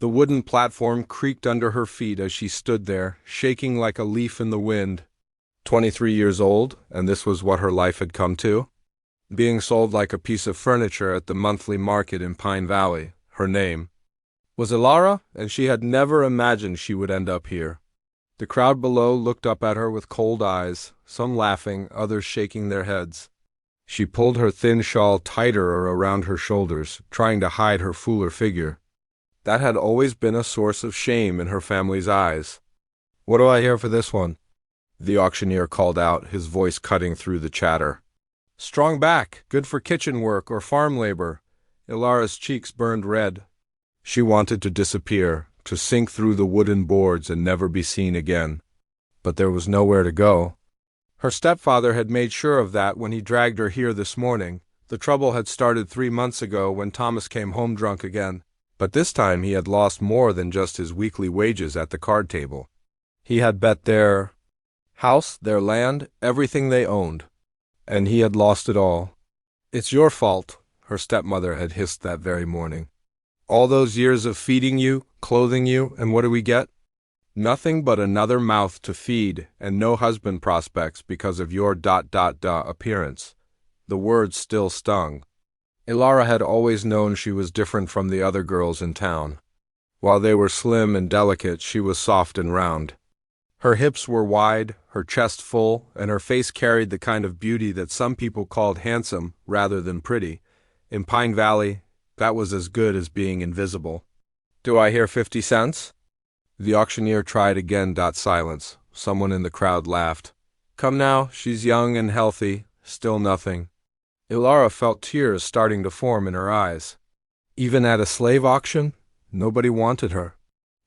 The wooden platform creaked under her feet as she stood there, shaking like a leaf in the wind. 23 years old, and this was what her life had come to? Being sold like a piece of furniture at the monthly market in Pine Valley. Her name was Ilara, and she had never imagined she would end up here. The crowd below looked up at her with cold eyes, some laughing, others shaking their heads. She pulled her thin shawl tighter around her shoulders, trying to hide her fuller figure. That had always been a source of shame in her family's eyes. "What do I hear for this one?" the auctioneer called out, his voice cutting through the chatter. "Strong back, good for kitchen work or farm labor." Ilara's cheeks burned red. She wanted to disappear, to sink through the wooden boards and never be seen again. But there was nowhere to go. Her stepfather had made sure of that when he dragged her here this morning. The trouble had started 3 months ago when Thomas came home drunk again. But this time he had lost more than just his weekly wages at the card table. He had bet their house, their land, everything they owned. And he had lost it all. "It's your fault," her stepmother had hissed that very morning. "All those years of feeding you, clothing you, and what do we get? Nothing but another mouth to feed and no husband prospects because of your appearance." The words still stung. Ilara had always known she was different from the other girls in town. While they were slim and delicate, she was soft and round. Her hips were wide, her chest full, and her face carried the kind of beauty that some people called handsome rather than pretty. In Pine Valley, that was as good as being invisible. "Do I hear 50 cents? The auctioneer tried again. Silence. Someone in the crowd laughed. "Come now, she's young and healthy." Still nothing. Ilara felt tears starting to form in her eyes. Even at a slave auction, nobody wanted her.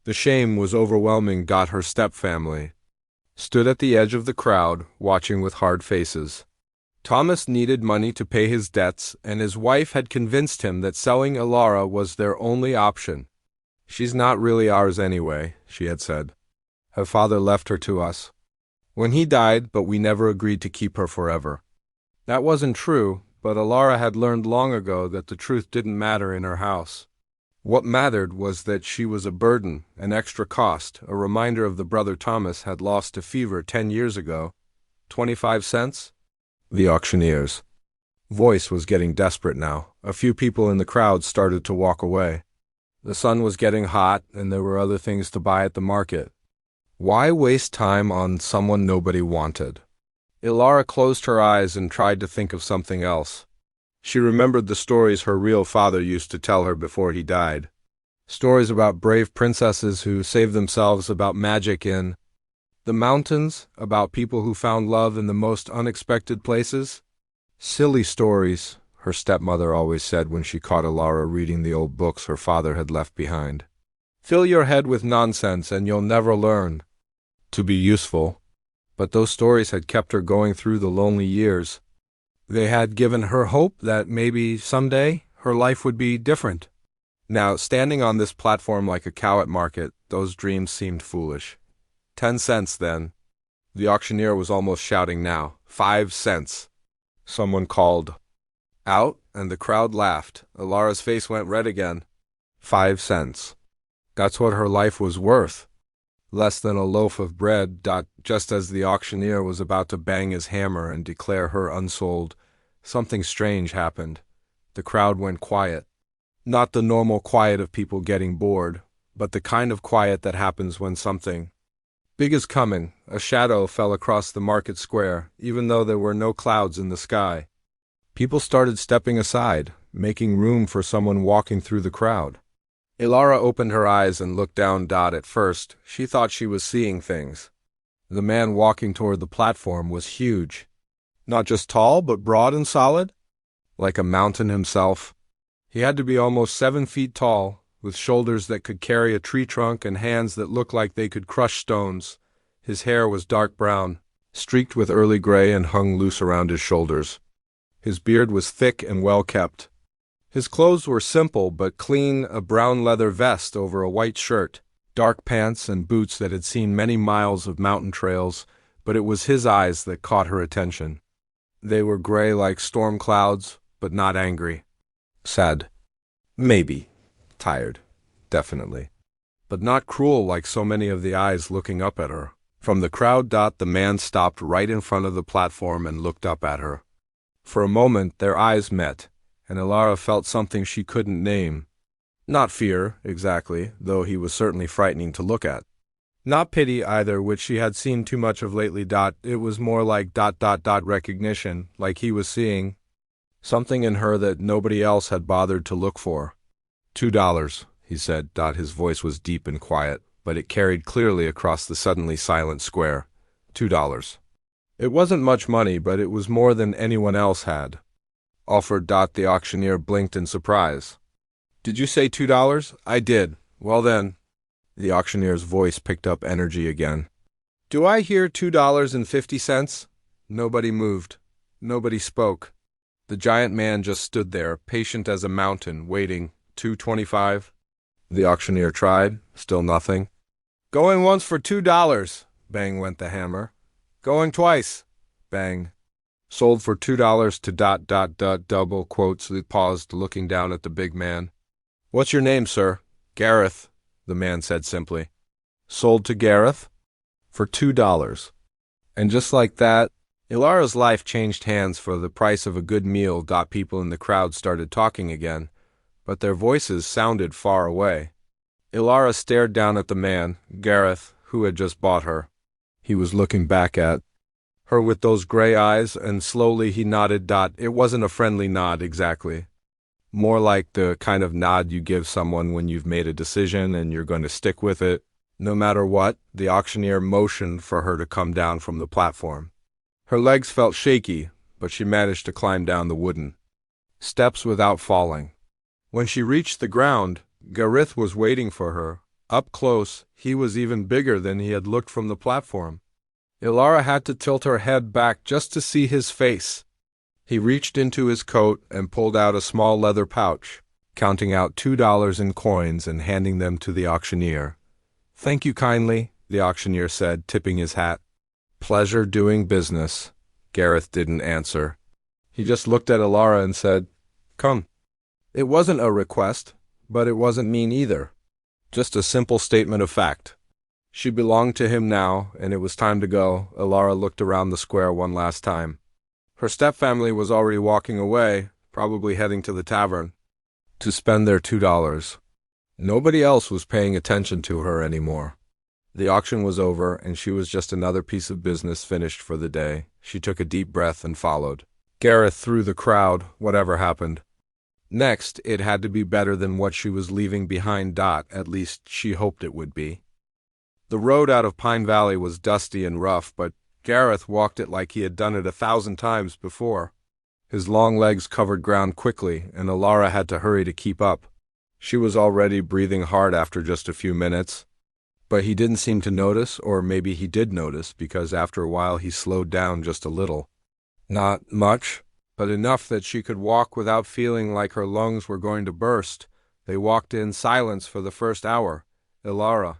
The shame was overwhelming. Her stepfamily stood at the edge of the crowd, watching with hard faces. Thomas needed money to pay his debts, and his wife had convinced him that selling Ilara was their only option. "She's not really ours anyway," she had said. "Her father left her to us when he died, but we never agreed to keep her forever." That wasn't true, but Ilara had learned long ago that the truth didn't matter in her house. What mattered was that she was a burden, an extra cost, a reminder of the brother Thomas had lost to fever 10 years ago. 25 cents? The auctioneer's voice was getting desperate now. A few people in the crowd started to walk away. The sun was getting hot, and there were other things to buy at the market. Why waste time on someone nobody wanted? Ilara closed her eyes and tried to think of something else. She remembered the stories her real father used to tell her before he died. Stories about brave princesses who saved themselves, about magic in the mountains, about people who found love in the most unexpected places. "Silly stories," her stepmother always said when she caught Ilara reading the old books her father had left behind. "Fill your head with nonsense and you'll never learn to be useful." But those stories had kept her going through the lonely years. They had given her hope that maybe someday her life would be different. Now, standing on this platform like a cow at market, those dreams seemed foolish. 10 cents, then. The auctioneer was almost shouting now. 5 cents. Someone called out, and the crowd laughed. Ilara's face went red again. 5 cents. That's what her life was worth. Less than a loaf of bread. Just as the auctioneer was about to bang his hammer and declare her unsold, something strange happened. The crowd went quiet. Not the normal quiet of people getting bored, but the kind of quiet that happens when something big is coming. A shadow fell across the market square, even though there were no clouds in the sky. People started stepping aside, making room for someone walking through the crowd. Ilara opened her eyes and looked down. At first, she thought she was seeing things. The man walking toward the platform was huge. Not just tall, but broad and solid, like a mountain himself. He had to be almost 7 feet tall, with shoulders that could carry a tree trunk and hands that looked like they could crush stones. His hair was dark brown, streaked with early gray, and hung loose around his shoulders. His beard was thick and well kept. His clothes were simple but clean, a brown leather vest over a white shirt, dark pants and boots that had seen many miles of mountain trails, but it was his eyes that caught her attention. They were gray like storm clouds, but not angry. Sad. Maybe. Tired. Definitely. but not cruel like so many of the eyes looking up at her. From the crowd, the man stopped right in front of the platform and looked up at her. For a moment, their eyes met, and Ilara felt something she couldn't name. Not fear, exactly, though he was certainly frightening to look at. Not pity either, which she had seen too much of lately. It was more like recognition, like he was seeing something in her that nobody else had bothered to look for. $2, he said. His voice was deep and quiet, but it carried clearly across the suddenly silent square. $2. It wasn't much money, but it was more than anyone else had offered. The auctioneer blinked in surprise. Did you say $2? I did. Well then. The auctioneer's voice picked up energy again. Do I hear $2.50? Nobody moved. Nobody spoke. The giant man just stood there, patient as a mountain, waiting. $2.25? The auctioneer tried. Still nothing. Going once for $2. Bang went the hammer. Going twice. Bang. Sold for $2 to ... double quotes. He paused, looking down at the big man. What's your name, sir? Gareth, the man said simply. Sold to Gareth? For $2. And just like that, Ilara's life changed hands for the price of a good meal. People in the crowd started talking again, but their voices sounded far away. Ilara stared down at the man, Gareth, who had just bought her. He was looking back at her with those gray eyes, and slowly he nodded. It wasn't a friendly nod exactly. More like the kind of nod you give someone when you've made a decision and you're going to stick with it, no matter what. The auctioneer motioned for her to come down from the platform. Her legs felt shaky, but she managed to climb down the wooden steps without falling. When she reached the ground, Gareth was waiting for her. Up close, he was even bigger than he had looked from the platform. Ilara had to tilt her head back just to see his face. He reached into his coat and pulled out a small leather pouch, counting out $2 in coins and handing them to the auctioneer. Thank you kindly, the auctioneer said, tipping his hat. Pleasure doing business. Gareth didn't answer. He just looked at Ilara and said, Come. It wasn't a request, but it wasn't mean either. Just a simple statement of fact. She belonged to him now, and it was time to go. Ilara looked around the square one last time. Her stepfamily was already walking away, probably heading to the tavern to spend their $2. Nobody else was paying attention to her anymore. The auction was over, and she was just another piece of business finished for the day. She took a deep breath and followed Gareth through the crowd, whatever happened. Next, it had to be better than what she was leaving behind. At least she hoped it would be. The road out of Pine Valley was dusty and rough, but Gareth walked it like he had done it 1,000 times before. His long legs covered ground quickly, and Ilara had to hurry to keep up. She was already breathing hard after just a few minutes. But he didn't seem to notice, or maybe he did notice, because after a while he slowed down just a little. Not much, but enough that she could walk without feeling like her lungs were going to burst. They walked in silence for the first hour. Ilara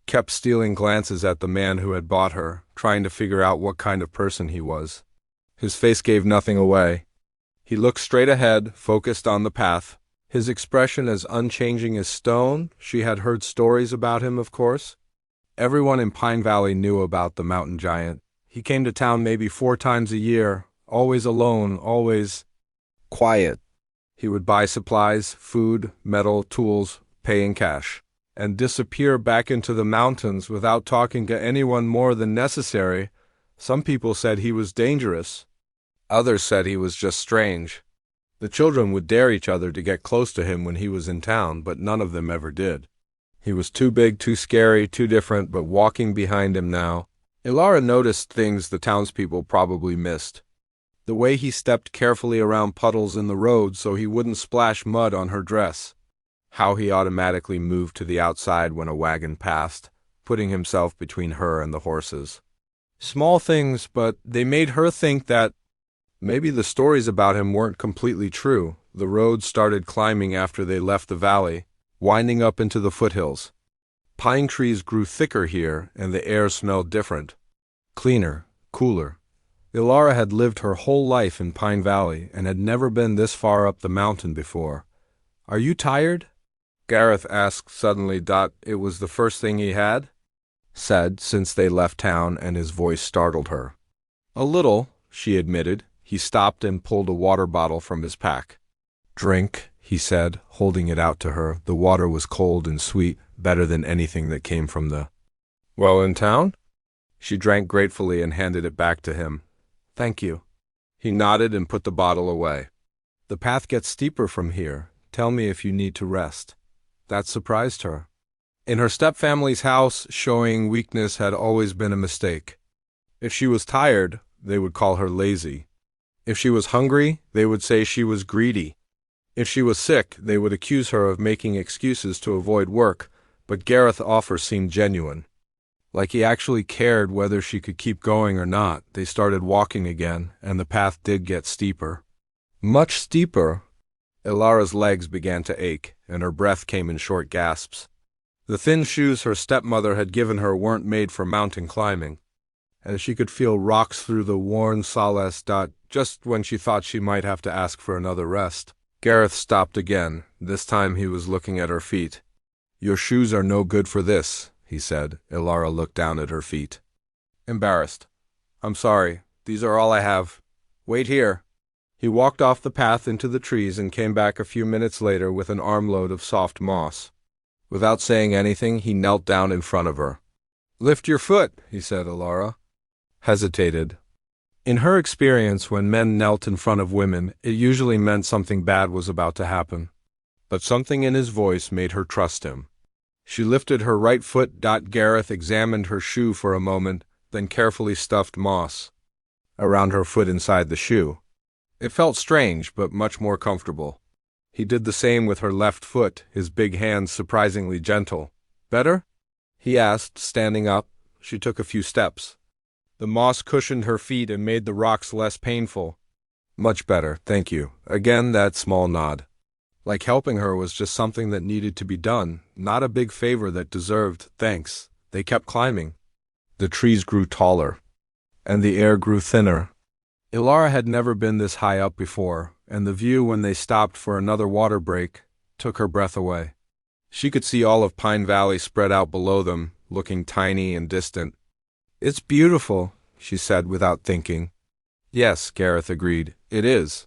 kept stealing glances at the man who had bought her, trying to figure out what kind of person he was. His face gave nothing away. He looked straight ahead, focused on the path, his expression as unchanging as stone. She had heard stories about him, of course. Everyone in Pine Valley knew about the mountain giant. He came to town maybe 4 times a year, always alone, always quiet. He would buy supplies, food, metal, tools, pay in cash, and disappear back into the mountains without talking to anyone more than necessary. Some people said he was dangerous. Others said he was just strange. The children would dare each other to get close to him when he was in town, but none of them ever did. He was too big, too scary, too different, but walking behind him now, Ilara noticed things the townspeople probably missed. The way he stepped carefully around puddles in the road so he wouldn't splash mud on her dress. How he automatically moved to the outside when a wagon passed, putting himself between her and the horses. Small things, but they made her think that maybe the stories about him weren't completely true. The road started climbing after they left the valley, winding up into the foothills. Pine trees grew thicker here, and the air smelled different. Cleaner, cooler. Ilara had lived her whole life in Pine Valley and had never been this far up the mountain before. Are you tired? Gareth asked suddenly. It was the first thing he had said since they left town, and his voice startled her. A little, she admitted. He stopped and pulled a water bottle from his pack. Drink, he said, holding it out to her. The water was cold and sweet, better than anything that came from the well in town. She drank gratefully and handed it back to him. Thank you. He nodded and put the bottle away. The path gets steeper from here. Tell me if you need to rest. That surprised her. In her stepfamily's house, showing weakness had always been a mistake. If she was tired, they would call her lazy. If she was hungry, they would say she was greedy. If she was sick, they would accuse her of making excuses to avoid work, but Gareth's offer seemed genuine. Like he actually cared whether she could keep going or not. They started walking again, and the path did get steeper. Much steeper. Ilara's legs began to ache, and her breath came in short gasps. The thin shoes her stepmother had given her weren't made for mountain climbing, and she could feel rocks through the worn soles. Just when she thought she might have to ask for another rest, Gareth stopped again. This time he was looking at her feet. Your shoes are no good for this, he said. Ilara looked down at her feet. Embarrassed. I'm sorry. These are all I have. Wait here. He walked off the path into the trees and came back a few minutes later with an armload of soft moss. Without saying anything, he knelt down in front of her. Lift your foot, he said. Ilara hesitated. In her experience, when men knelt in front of women, it usually meant something bad was about to happen. But something in his voice made her trust him. She lifted her right foot. Gareth examined her shoe for a moment, then carefully stuffed moss around her foot inside the shoe. It felt strange, but much more comfortable. He did the same with her left foot, his big hands surprisingly gentle. Better? He asked, standing up. She took a few steps. The moss cushioned her feet and made the rocks less painful. Much better, thank you. Again that small nod. Like helping her was just something that needed to be done, not a big favor that deserved thanks. They kept climbing. The trees grew taller, and the air grew thinner. Ilara had never been this high up before, and the view when they stopped for another water break took her breath away. She could see all of Pine Valley spread out below them, looking tiny and distant. It's beautiful, she said without thinking. Yes, Gareth agreed, it is.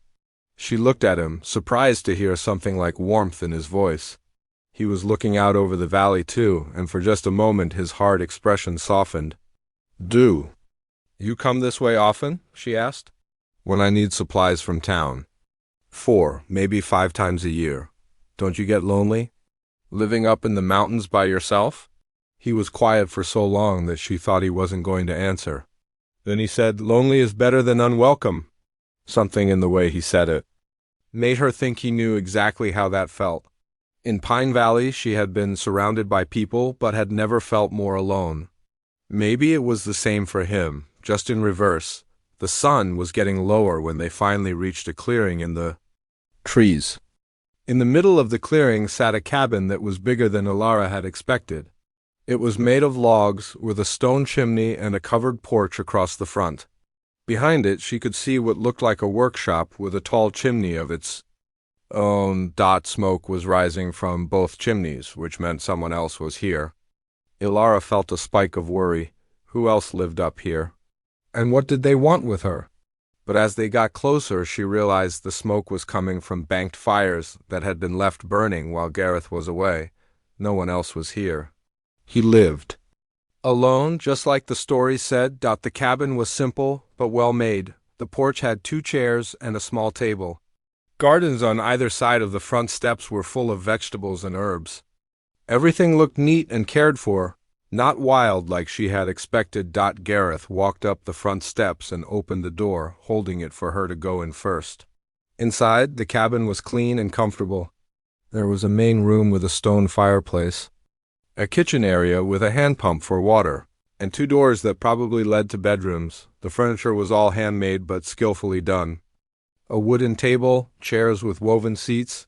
She looked at him, surprised to hear something like warmth in his voice. He was looking out over the valley too, and for just a moment his hard expression softened. Do you come this way often? She asked. When I need supplies from town. 4, maybe 5 times a year. Don't you get lonely? Living up in the mountains by yourself? He was quiet for so long that she thought he wasn't going to answer. Then he said, lonely is better than unwelcome. Something in the way he said it made her think he knew exactly how that felt. In Pine Valley, she had been surrounded by people, but had never felt more alone. Maybe it was the same for him, just in reverse. The sun was getting lower when they finally reached a clearing in the trees. In the middle of the clearing sat a cabin that was bigger than Ilara had expected. It was made of logs, with a stone chimney and a covered porch across the front. Behind it, she could see what looked like a workshop with a tall chimney of its own. Smoke was rising from both chimneys, which meant someone else was here. Ilara felt a spike of worry. Who else lived up here? And what did they want with her? But as they got closer, she realized the smoke was coming from banked fires that had been left burning while Gareth was away. No one else was here. He lived alone, just like the story said. The cabin was simple, but well made. The porch had 2 chairs and a small table. Gardens on either side of the front steps were full of vegetables and herbs. Everything looked neat and cared for, not wild like she had expected. Gareth walked up the front steps and opened the door, holding it for her to go in first. Inside, the cabin was clean and comfortable. There was a main room with a stone fireplace, a kitchen area with a hand pump for water, and 2 doors that probably led to bedrooms. The furniture was all handmade but skillfully done. A wooden table, chairs with woven seats,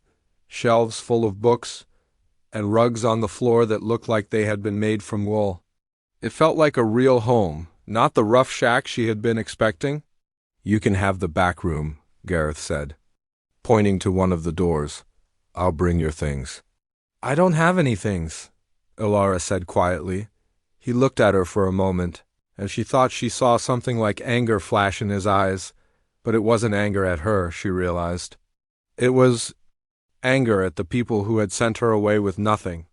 shelves full of books, and rugs on the floor that looked like they had been made from wool. It felt like a real home, not the rough shack she had been expecting. You can have the back room, Gareth said, pointing to one of the doors. I'll bring your things. I don't have any things, Ilara said quietly. He looked at her for a moment, and she thought she saw something like anger flash in his eyes, but it wasn't anger at her, she realized. It was anger at the people who had sent her away with nothing.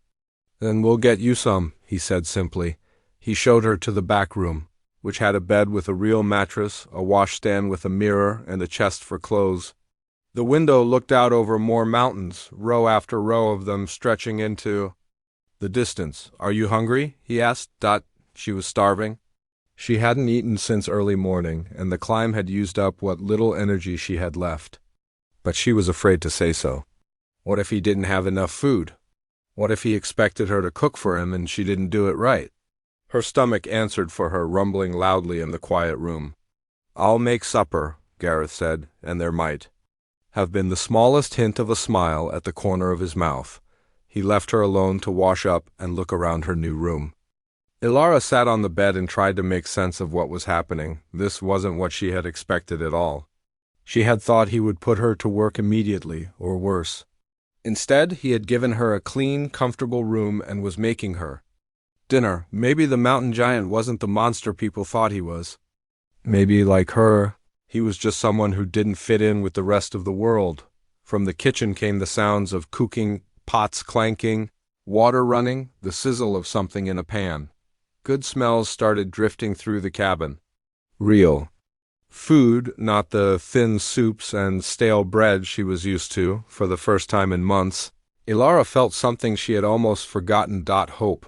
Then we'll get you some, he said simply. He showed her to the back room, which had a bed with a real mattress, a washstand with a mirror, and a chest for clothes. The window looked out over more mountains, row after row of them stretching into the distance. Are you hungry? He asked. She was starving. She hadn't eaten since early morning, and the climb had used up what little energy she had left. But she was afraid to say so. What if he didn't have enough food? What if he expected her to cook for him and she didn't do it right? Her stomach answered for her, rumbling loudly in the quiet room. I'll make supper, Gareth said, and there might have been the smallest hint of a smile at the corner of his mouth. He left her alone to wash up and look around her new room. Ilara sat on the bed and tried to make sense of what was happening. This wasn't what she had expected at all. She had thought he would put her to work immediately, or worse. Instead, he had given her a clean, comfortable room and was making her dinner. Maybe the mountain giant wasn't the monster people thought he was. Maybe, like her, he was just someone who didn't fit in with the rest of the world. From the kitchen came the sounds of cooking, pots clanking, water running, the sizzle of something in a pan. Good smells started drifting through the cabin. Real food, not the thin soups and stale bread she was used to for the first time in months. Ilara felt something she had almost forgotten. Hope.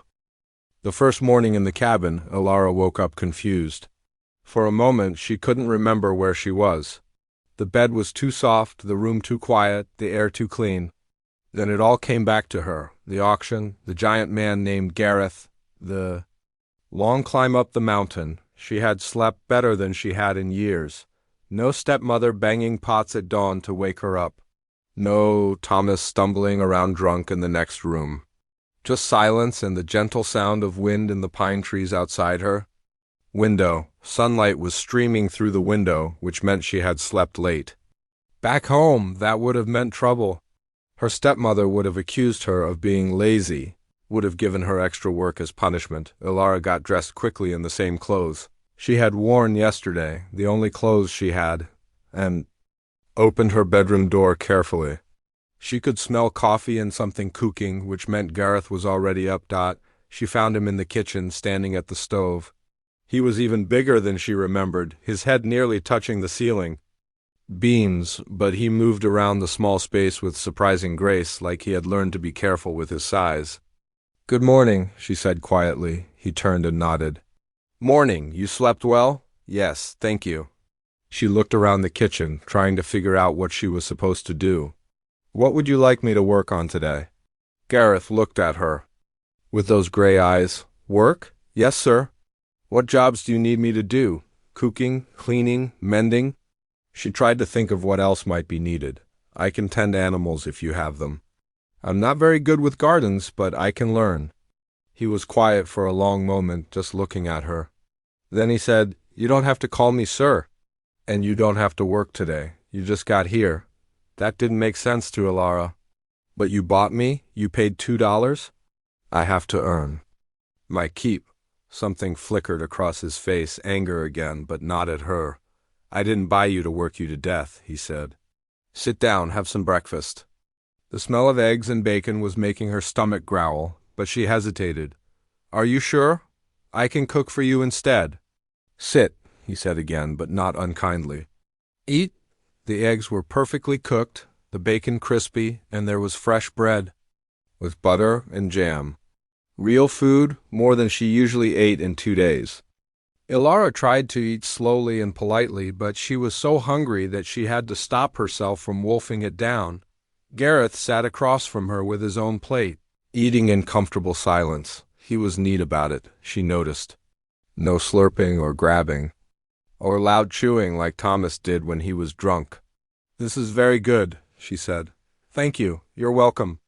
The first morning in the cabin, Ilara woke up confused. For a moment, she couldn't remember where she was. The bed was too soft, the room too quiet, the air too clean. Then it all came back to her. The auction, the giant man named Gareth, the long climb up the mountain. She had slept better than she had in years. No stepmother banging pots at dawn to wake her up. No Thomas stumbling around drunk in the next room. Just silence and the gentle sound of wind in the pine trees outside her. Window. Sunlight was streaming through the window, which meant she had slept late. Back home, that would have meant trouble. Her stepmother would have accused her of being lazy, would have given her extra work as punishment. Ilara got dressed quickly in the same clothes she had worn yesterday, the only clothes she had, and opened her bedroom door carefully. She could smell coffee and something cooking, which meant Gareth was already up. She found him in the kitchen, standing at the stove. He was even bigger than she remembered, his head nearly touching the ceiling. Beams, but he moved around the small space with surprising grace, like he had learned to be careful with his size. Good morning, she said quietly. He turned and nodded. Morning, you slept well? Yes, thank you. She looked around the kitchen, trying to figure out what she was supposed to do. What would you like me to work on today? Gareth looked at her with those gray eyes. Work? Yes, sir. What jobs do you need me to do? Cooking, cleaning, mending? She tried to think of what else might be needed. I can tend animals if you have them. I'm not very good with gardens, but I can learn. He was quiet for a long moment, just looking at her. Then he said, You don't have to call me sir. And you don't have to work today. You just got here. That didn't make sense to Ilara. But you bought me? You paid $2? I have to earn my keep. Something flickered across his face, anger again, but not at her. I didn't buy you to work you to death, he said. Sit down, have some breakfast. The smell of eggs and bacon was making her stomach growl, but she hesitated. Are you sure? I can cook for you instead. Sit, he said again, but not unkindly. Eat. The eggs were perfectly cooked, the bacon crispy, and there was fresh bread, with butter and jam. Real food, more than she usually ate in 2 days. Ilara tried to eat slowly and politely, but she was so hungry that she had to stop herself from wolfing it down. Gareth sat across from her with his own plate, eating in comfortable silence. He was neat about it, she noticed. No slurping or grabbing, or loud chewing like Thomas did when he was drunk. This is very good, she said. Thank you, you're welcome.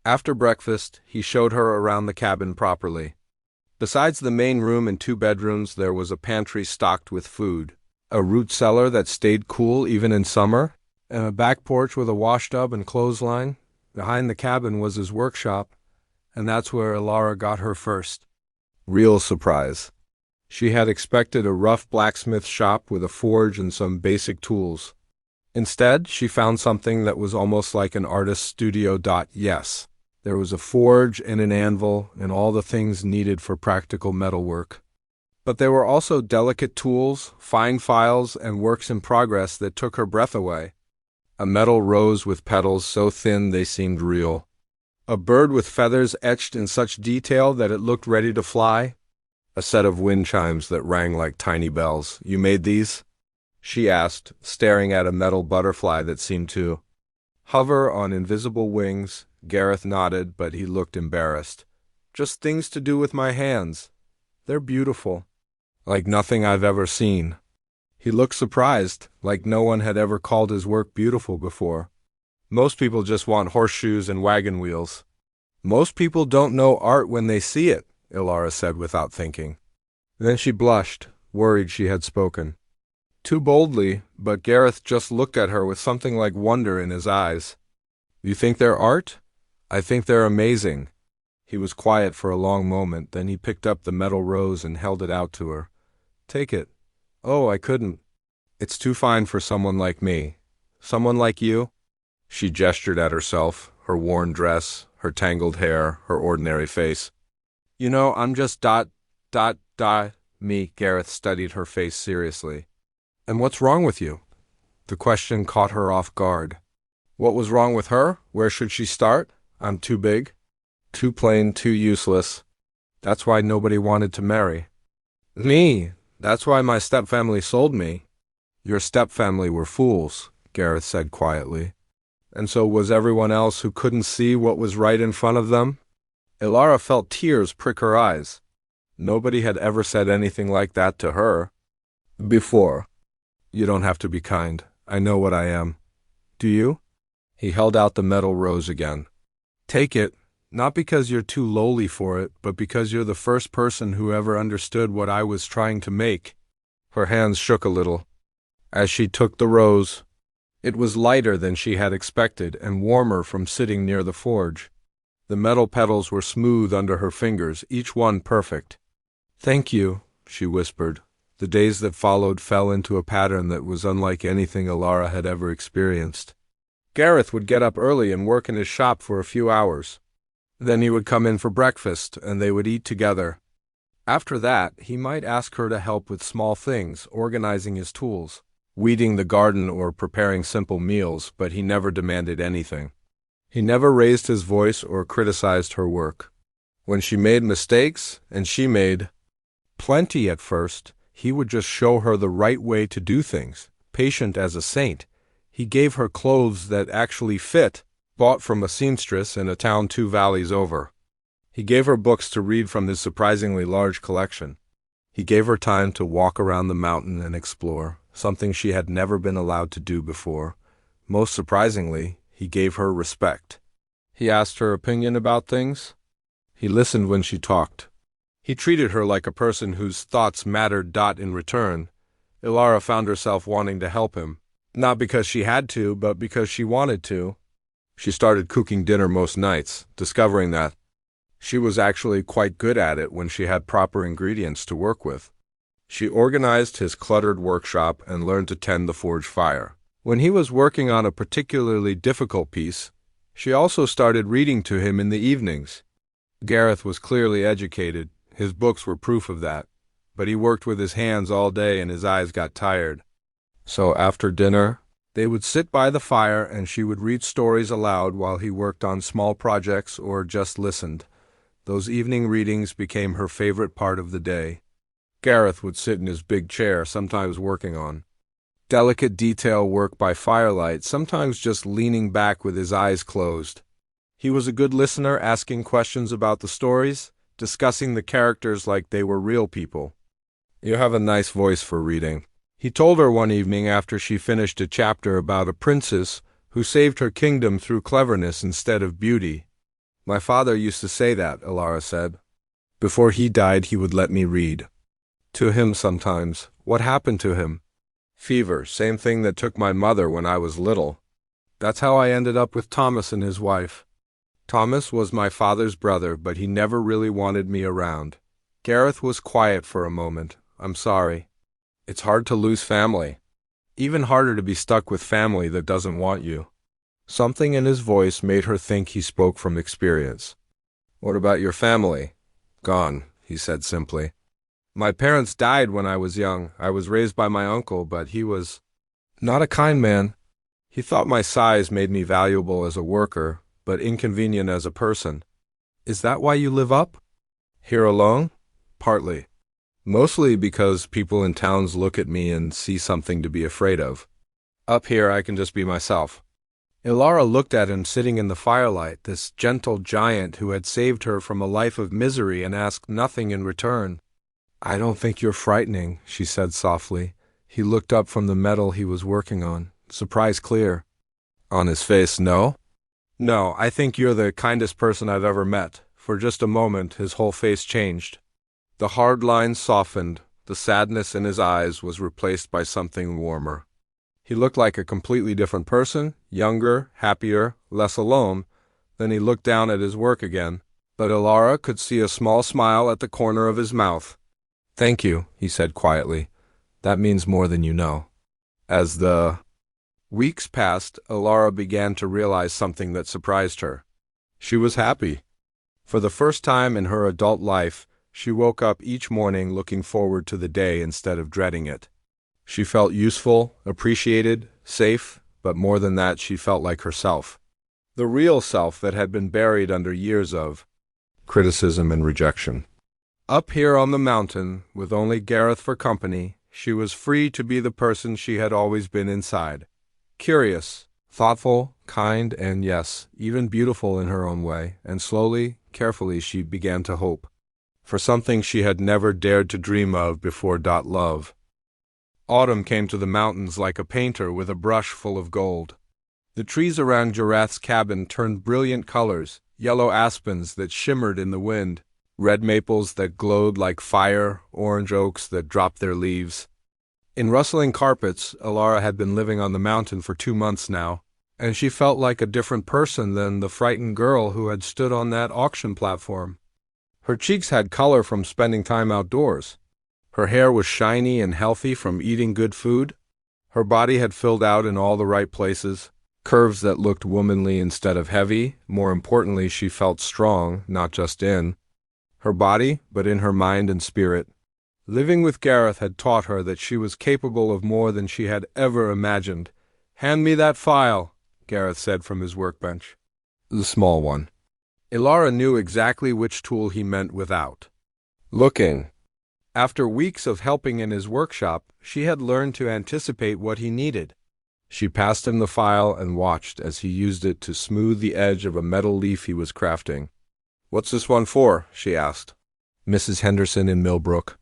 After breakfast, he showed her around the cabin properly. Besides the main room and 2 bedrooms, there was a pantry stocked with food, a root cellar that stayed cool even in summer, and a back porch with a washtub and clothesline. Behind the cabin was his workshop, and that's where Ilara got her first real surprise. She had expected a rough blacksmith shop with a forge and some basic tools. Instead, she found something that was almost like an artist's studio. Yes, there was a forge and an anvil and all the things needed for practical metalwork. But there were also delicate tools, fine files, and works in progress that took her breath away. A metal rose with petals so thin they seemed real. A bird with feathers etched in such detail that it looked ready to fly. A set of wind chimes that rang like tiny bells. "You made these?" she asked, staring at a metal butterfly that seemed to hover on invisible wings. Gareth nodded, but he looked embarrassed. "Just things to do with my hands. They're beautiful. Like nothing I've ever seen." He looked surprised, like no one had ever called his work beautiful before. "Most people just want horseshoes and wagon wheels." "Most people don't know art when they see it," Ilara said without thinking. Then she blushed, worried she had spoken too boldly, but Gareth just looked at her with something like wonder in his eyes. "You think they're art? I think they're amazing." He was quiet for a long moment, then he picked up the metal rose and held it out to her. "Take it." "Oh, I couldn't. It's too fine for someone like me." "Someone like you?" She gestured at herself, her worn dress, her tangled hair, her ordinary face. "You know, I'm just me." Gareth studied her face seriously. "And what's wrong with you?" The question caught her off guard. What was wrong with her? Where should she start? "I'm too big. Too plain, too useless. That's why nobody wanted to marry." "Me? That's why my stepfamily sold me." "Your stepfamily were fools," Gareth said quietly. "And so was everyone else who couldn't see what was right in front of them." Ilara felt tears prick her eyes. Nobody had ever said anything like that to her before. "You don't have to be kind. I know what I am." "Do you?" He held out the metal rose again. "Take it, not because you're too lowly for it, but because you're the first person who ever understood what I was trying to make." Her hands shook a little as she took the rose. It was lighter than she had expected and warmer from sitting near the forge. The metal petals were smooth under her fingers, each one perfect. "Thank you," she whispered. The days that followed fell into a pattern that was unlike anything Ilara had ever experienced. Gareth would get up early and work in his shop for a few hours. Then he would come in for breakfast, and they would eat together. After that, he might ask her to help with small things, organizing his tools, weeding the garden, or preparing simple meals, but he never demanded anything. He never raised his voice or criticized her work. When she made mistakes, and she made plenty at first, he would just show her the right way to do things, patient as a saint. He gave her clothes that actually fit, bought from a seamstress in a town 2 valleys over. He gave her books to read from his surprisingly large collection. He gave her time to walk around the mountain and explore, something she had never been allowed to do before. Most surprisingly, he gave her respect. He asked her opinion about things. He listened when she talked. He treated her like a person whose thoughts mattered. In return, Ilara found herself wanting to help him, not because she had to, but because she wanted to. She started cooking dinner most nights, discovering that she was actually quite good at it when she had proper ingredients to work with. She organized his cluttered workshop and learned to tend the forge fire. When he was working on a particularly difficult piece, she also started reading to him in the evenings. Gareth was clearly educated. His books were proof of that. But he worked with his hands all day and his eyes got tired. So after dinner, they would sit by the fire and she would read stories aloud while he worked on small projects or just listened. Those evening readings became her favorite part of the day. Gareth would sit in his big chair, sometimes working on delicate detail work by firelight, sometimes just leaning back with his eyes closed. He was a good listener, asking questions about the stories, discussing the characters like they were real people. "You have a nice voice for reading," he told her one evening after she finished a chapter about a princess who saved her kingdom through cleverness instead of beauty. "My father used to say that," Ilara said. "Before he died, he would let me read to him sometimes." "What happened to him?" "Fever, same thing that took my mother when I was little." That's how I ended up with Thomas and his wife. Thomas was my father's brother, but he never really wanted me around. Gareth was quiet for a moment. I'm sorry. It's hard to lose family. Even harder to be stuck with family that doesn't want you. Something in his voice made her think he spoke from experience. What about your family? Gone, he said simply. My parents died when I was young. I was raised by my uncle, but he was not a kind man. He thought my size made me valuable as a worker, but inconvenient as a person. Is that why you live up? Here alone? Partly. Mostly because people in towns look at me and see something to be afraid of. Up here I can just be myself. Ilara looked at him sitting in the firelight, this gentle giant who had saved her from a life of misery and asked nothing in return. I don't think you're frightening, she said softly. He looked up from the metal he was working on, surprise clear. On his face, no? No, I think you're the kindest person I've ever met. For just a moment, his whole face changed. The hard lines softened. The sadness in his eyes was replaced by something warmer. He looked like a completely different person, younger, happier, less alone. Then he looked down at his work again. But Ilara could see a small smile at the corner of his mouth. Thank you, he said quietly. That means more than you know. As the weeks passed, Ilara began to realize something that surprised her. She was happy. For the first time in her adult life, she woke up each morning looking forward to the day instead of dreading it. She felt useful, appreciated, safe, but more than that, she felt like herself. The real self that had been buried under years of criticism and rejection. Up here on the mountain, with only Gareth for company, she was free to be the person she had always been inside. Curious, thoughtful, kind, and yes, even beautiful in her own way, and slowly, carefully she began to hope. For something she had never dared to dream of before. Love. Autumn came to the mountains like a painter with a brush full of gold. The trees around Giraffe's cabin turned brilliant colors, yellow aspens that shimmered in the wind, red maples that glowed like fire, orange oaks that dropped their leaves. In rustling carpets, Ilara had been living on the mountain for 2 months now, and she felt like a different person than the frightened girl who had stood on that auction platform. Her cheeks had color from spending time outdoors. Her hair was shiny and healthy from eating good food. Her body had filled out in all the right places, curves that looked womanly instead of heavy. More importantly, she felt strong, not just in her body, but in her mind and spirit. Living with Gareth had taught her that she was capable of more than she had ever imagined. Hand me that file, Gareth said from his workbench. The small one. Ilara knew exactly which tool he meant without looking. After weeks of helping in his workshop, she had learned to anticipate what he needed. She passed him the file and watched as he used it to smooth the edge of a metal leaf he was crafting. What's this one for? She asked. Mrs. Henderson in Millbrook.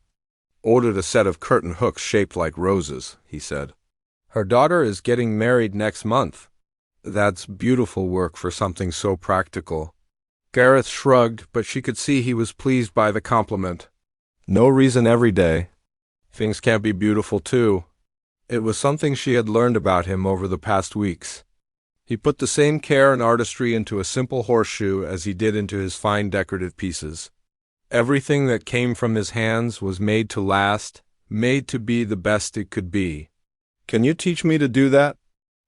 Ordered a set of curtain hooks shaped like roses, he said. Her daughter is getting married next month. That's beautiful work for something so practical. Gareth shrugged, but she could see he was pleased by the compliment. No reason every day. Things can't be beautiful too. It was something she had learned about him over the past weeks. He put the same care and artistry into a simple horseshoe as he did into his fine decorative pieces. Everything that came from his hands was made to last, made to be the best it could be. Can you teach me to do that?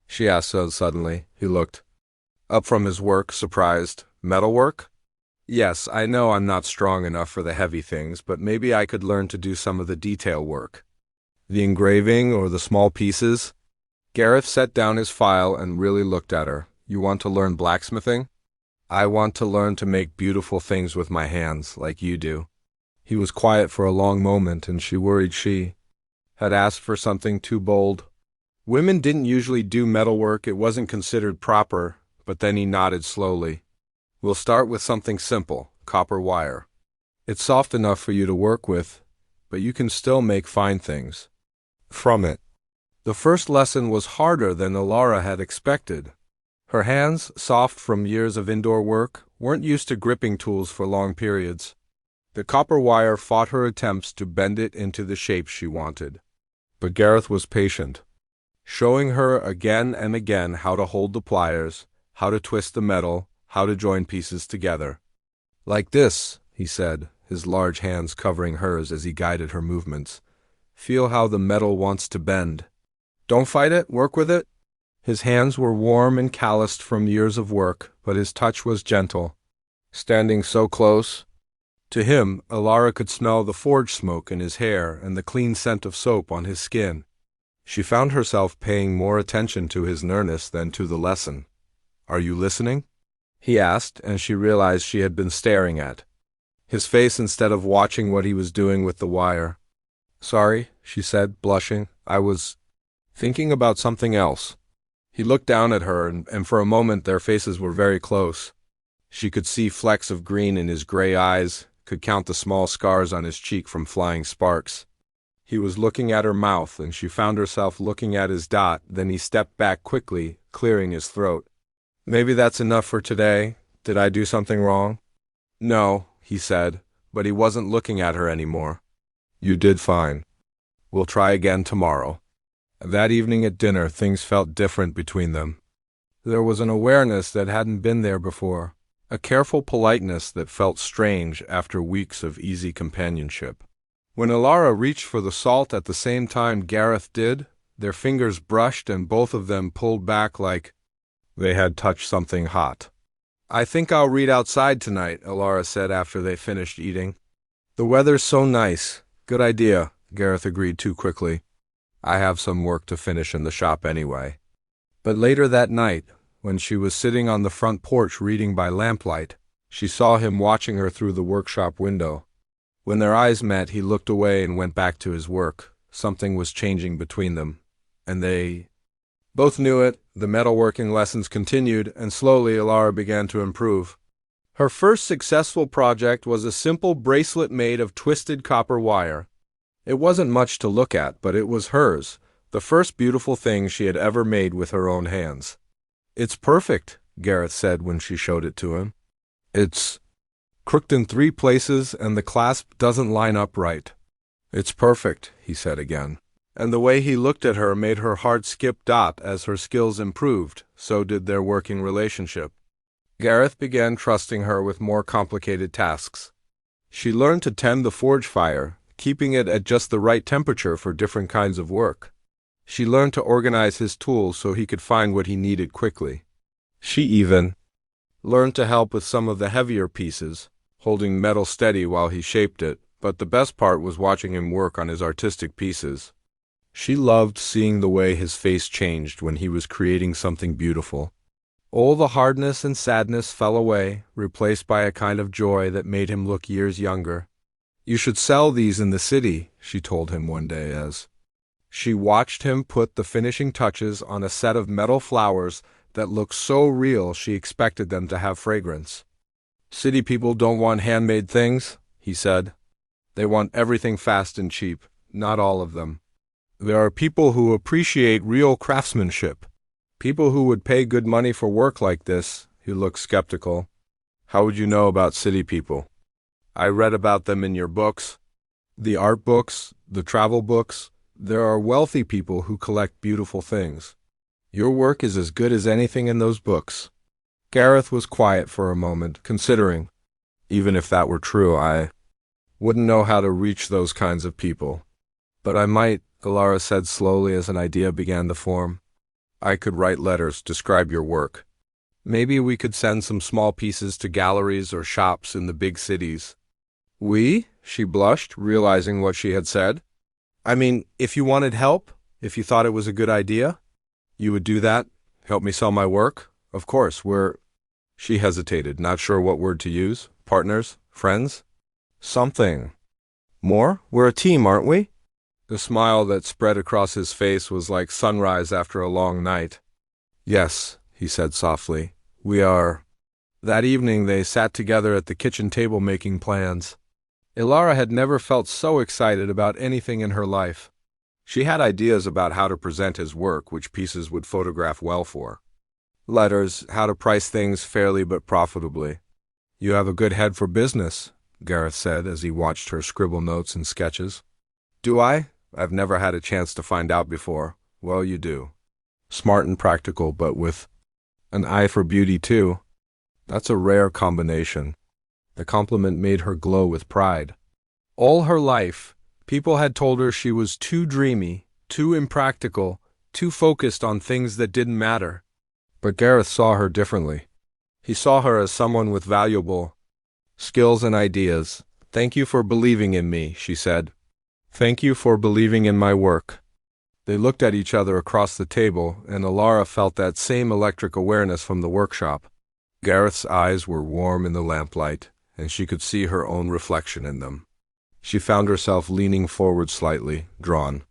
She asked so suddenly. He looked up from his work, surprised. Metalwork? Yes, I know I'm not strong enough for the heavy things, but maybe I could learn to do some of the detail work. The engraving or the small pieces? Gareth set down his file and really looked at her. You want to learn blacksmithing? I want to learn to make beautiful things with my hands, like you do. He was quiet for a long moment, and she worried she had asked for something too bold. Women didn't usually do metalwork. It wasn't considered proper, but then he nodded slowly. We'll start with something simple, copper wire. It's soft enough for you to work with, but you can still make fine things from it. The first lesson was harder than Ilara had expected. Her hands, soft from years of indoor work, weren't used to gripping tools for long periods. The copper wire fought her attempts to bend it into the shape she wanted. But Gareth was patient. showing her again and again how to hold the pliers, how to twist the metal, how to join pieces together. Like this, he said, his large hands covering hers as he guided her movements. Feel how the metal wants to bend. Don't fight it, work with it. His hands were warm and calloused from years of work, but his touch was gentle. Standing so close, to him, Ilara could smell the forge smoke in his hair and the clean scent of soap on his skin. She found herself paying more attention to his nearness than to the lesson. "Are you listening?" he asked, and she realized she had been staring at his face instead of watching what he was doing with the wire. "Sorry," she said, blushing. "I was thinking about something else." He looked down at her, and for a moment their faces were very close. She could see flecks of green in his gray eyes, could count the small scars on his cheek from flying sparks. He was looking at her mouth, and she found herself looking at his dot. Then he stepped back quickly, clearing his throat. "Maybe that's enough for today. Did I do something wrong?" "No," he said, but he wasn't looking at her anymore. "You did fine. We'll try again tomorrow." That evening at dinner, things felt different between them. There was an awareness that hadn't been there before, a careful politeness that felt strange after weeks of easy companionship. When Ilara reached for the salt at the same time Gareth did, their fingers brushed and both of them pulled back like they had touched something hot. "I think I'll read outside tonight," Ilara said after they finished eating. "The weather's so nice." "Good idea," Gareth agreed too quickly. "I have some work to finish in the shop anyway." But later that night, when she was sitting on the front porch reading by lamplight, she saw him watching her through the workshop window. When their eyes met, he looked away and went back to his work. Something was changing between them, and they both knew it. The metalworking lessons continued, and slowly Ilara began to improve. Her first successful project was a simple bracelet made of twisted copper wire. It wasn't much to look at, but it was hers, the first beautiful thing she had ever made with her own hands. "It's perfect," Gareth said when she showed it to him. "It's crooked in 3 places and the clasp doesn't line up right." "It's perfect," he said again. And the way he looked at her made her heart skip dot. As her skills improved, so did their working relationship. Gareth began trusting her with more complicated tasks. She learned to tend the forge fire, keeping it at just the right temperature for different kinds of work. She learned to organize his tools so he could find what he needed quickly. She even learned to help with some of the heavier pieces, holding metal steady while he shaped it, but the best part was watching him work on his artistic pieces. She loved seeing the way his face changed when he was creating something beautiful. All the hardness and sadness fell away, replaced by a kind of joy that made him look years younger. "You should sell these in the city," she told him one day as she watched him put the finishing touches on a set of metal flowers that looked so real she expected them to have fragrance. "City people don't want handmade things," he said. "They want everything fast and cheap, not all of them. There are people who appreciate real craftsmanship, people who would pay good money for work like this." He looked skeptical. "How would you know about city people?" "I read about them in your books. The art books, the travel books. There are wealthy people who collect beautiful things. Your work is as good as anything in those books." Gareth was quiet for a moment, considering. "Even if that were true, I wouldn't know how to reach those kinds of people. But I might," Ilara said slowly as an idea began to form. "I could write letters, describe your work. Maybe we could send some small pieces to galleries or shops in the big cities." "We?" She blushed, realizing what she had said. "I mean, if you wanted help, if you thought it was a good idea, you would do that? Help me sell my work? Of course, we're—" She hesitated, not sure what word to use. "Partners? Friends? Something more? We're a team, aren't we?" The smile that spread across his face was like sunrise after a long night. "Yes," he said softly, "we are." That evening they sat together at the kitchen table making plans. Ilara had never felt so excited about anything in her life. She had ideas about how to present his work, which pieces would photograph well for letters, how to price things fairly but profitably. "You have a good head for business," Gareth said as he watched her scribble notes and sketches. "Do I? I've never had a chance to find out before." "Well, you do." Smart and practical, but with an eye for beauty too. That's a rare combination. The compliment made her glow with pride. All her life, people had told her she was too dreamy, too impractical, too focused on things that didn't matter. But Gareth saw her differently. He saw her as someone with valuable skills and ideas. "Thank you for believing in me," she said. "Thank you for believing in my work." They looked at each other across the table, and Ilara felt that same electric awareness from the workshop. Gareth's eyes were warm in the lamplight, and she could see her own reflection in them. She found herself leaning forward slightly, drawn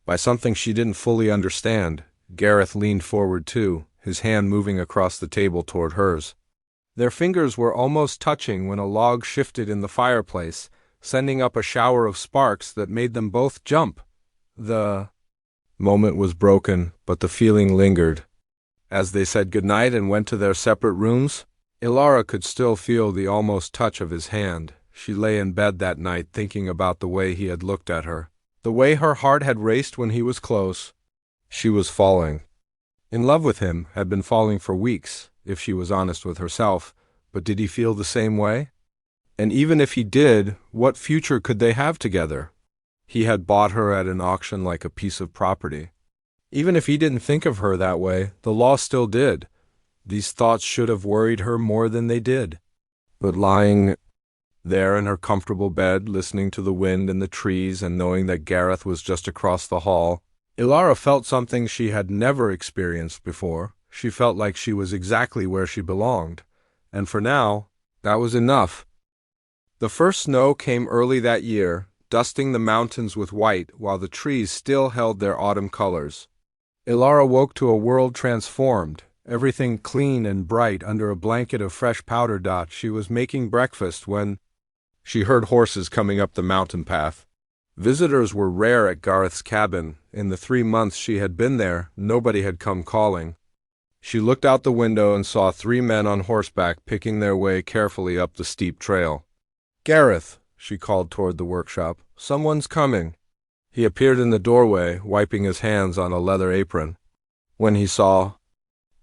by something she didn't fully understand. Gareth leaned forward too, his hand moving across the table toward hers. Their fingers were almost touching when a log shifted in the fireplace, sending up a shower of sparks that made them both jump. The moment was broken, but the feeling lingered. As they said goodnight and went to their separate rooms, Ilara could still feel the almost touch of his hand. She lay in bed that night thinking about the way he had looked at her, the way her heart had raced when he was close. She was falling. In love with him, had been falling for weeks, if she was honest with herself, but did he feel the same way? And even if he did, what future could they have together? He had bought her at an auction like a piece of property. Even if he didn't think of her that way, the law still did. These thoughts should have worried her more than they did. But lying there in her comfortable bed, listening to the wind and the trees and knowing that Gareth was just across the hall, Ilara felt something she had never experienced before. She felt like she was exactly where she belonged. And for now, that was enough. The first snow came early that year, dusting the mountains with white while the trees still held their autumn colors. Ilara woke to a world transformed, everything clean and bright under a blanket of fresh powder dots. She was making breakfast when she heard horses coming up the mountain path. Visitors were rare at Gareth's cabin. In the 3 months she had been there, nobody had come calling. She looked out the window and saw 3 men on horseback picking their way carefully up the steep trail. "Gareth," she called toward the workshop, "someone's coming." He appeared in the doorway, wiping his hands on a leather apron. When he saw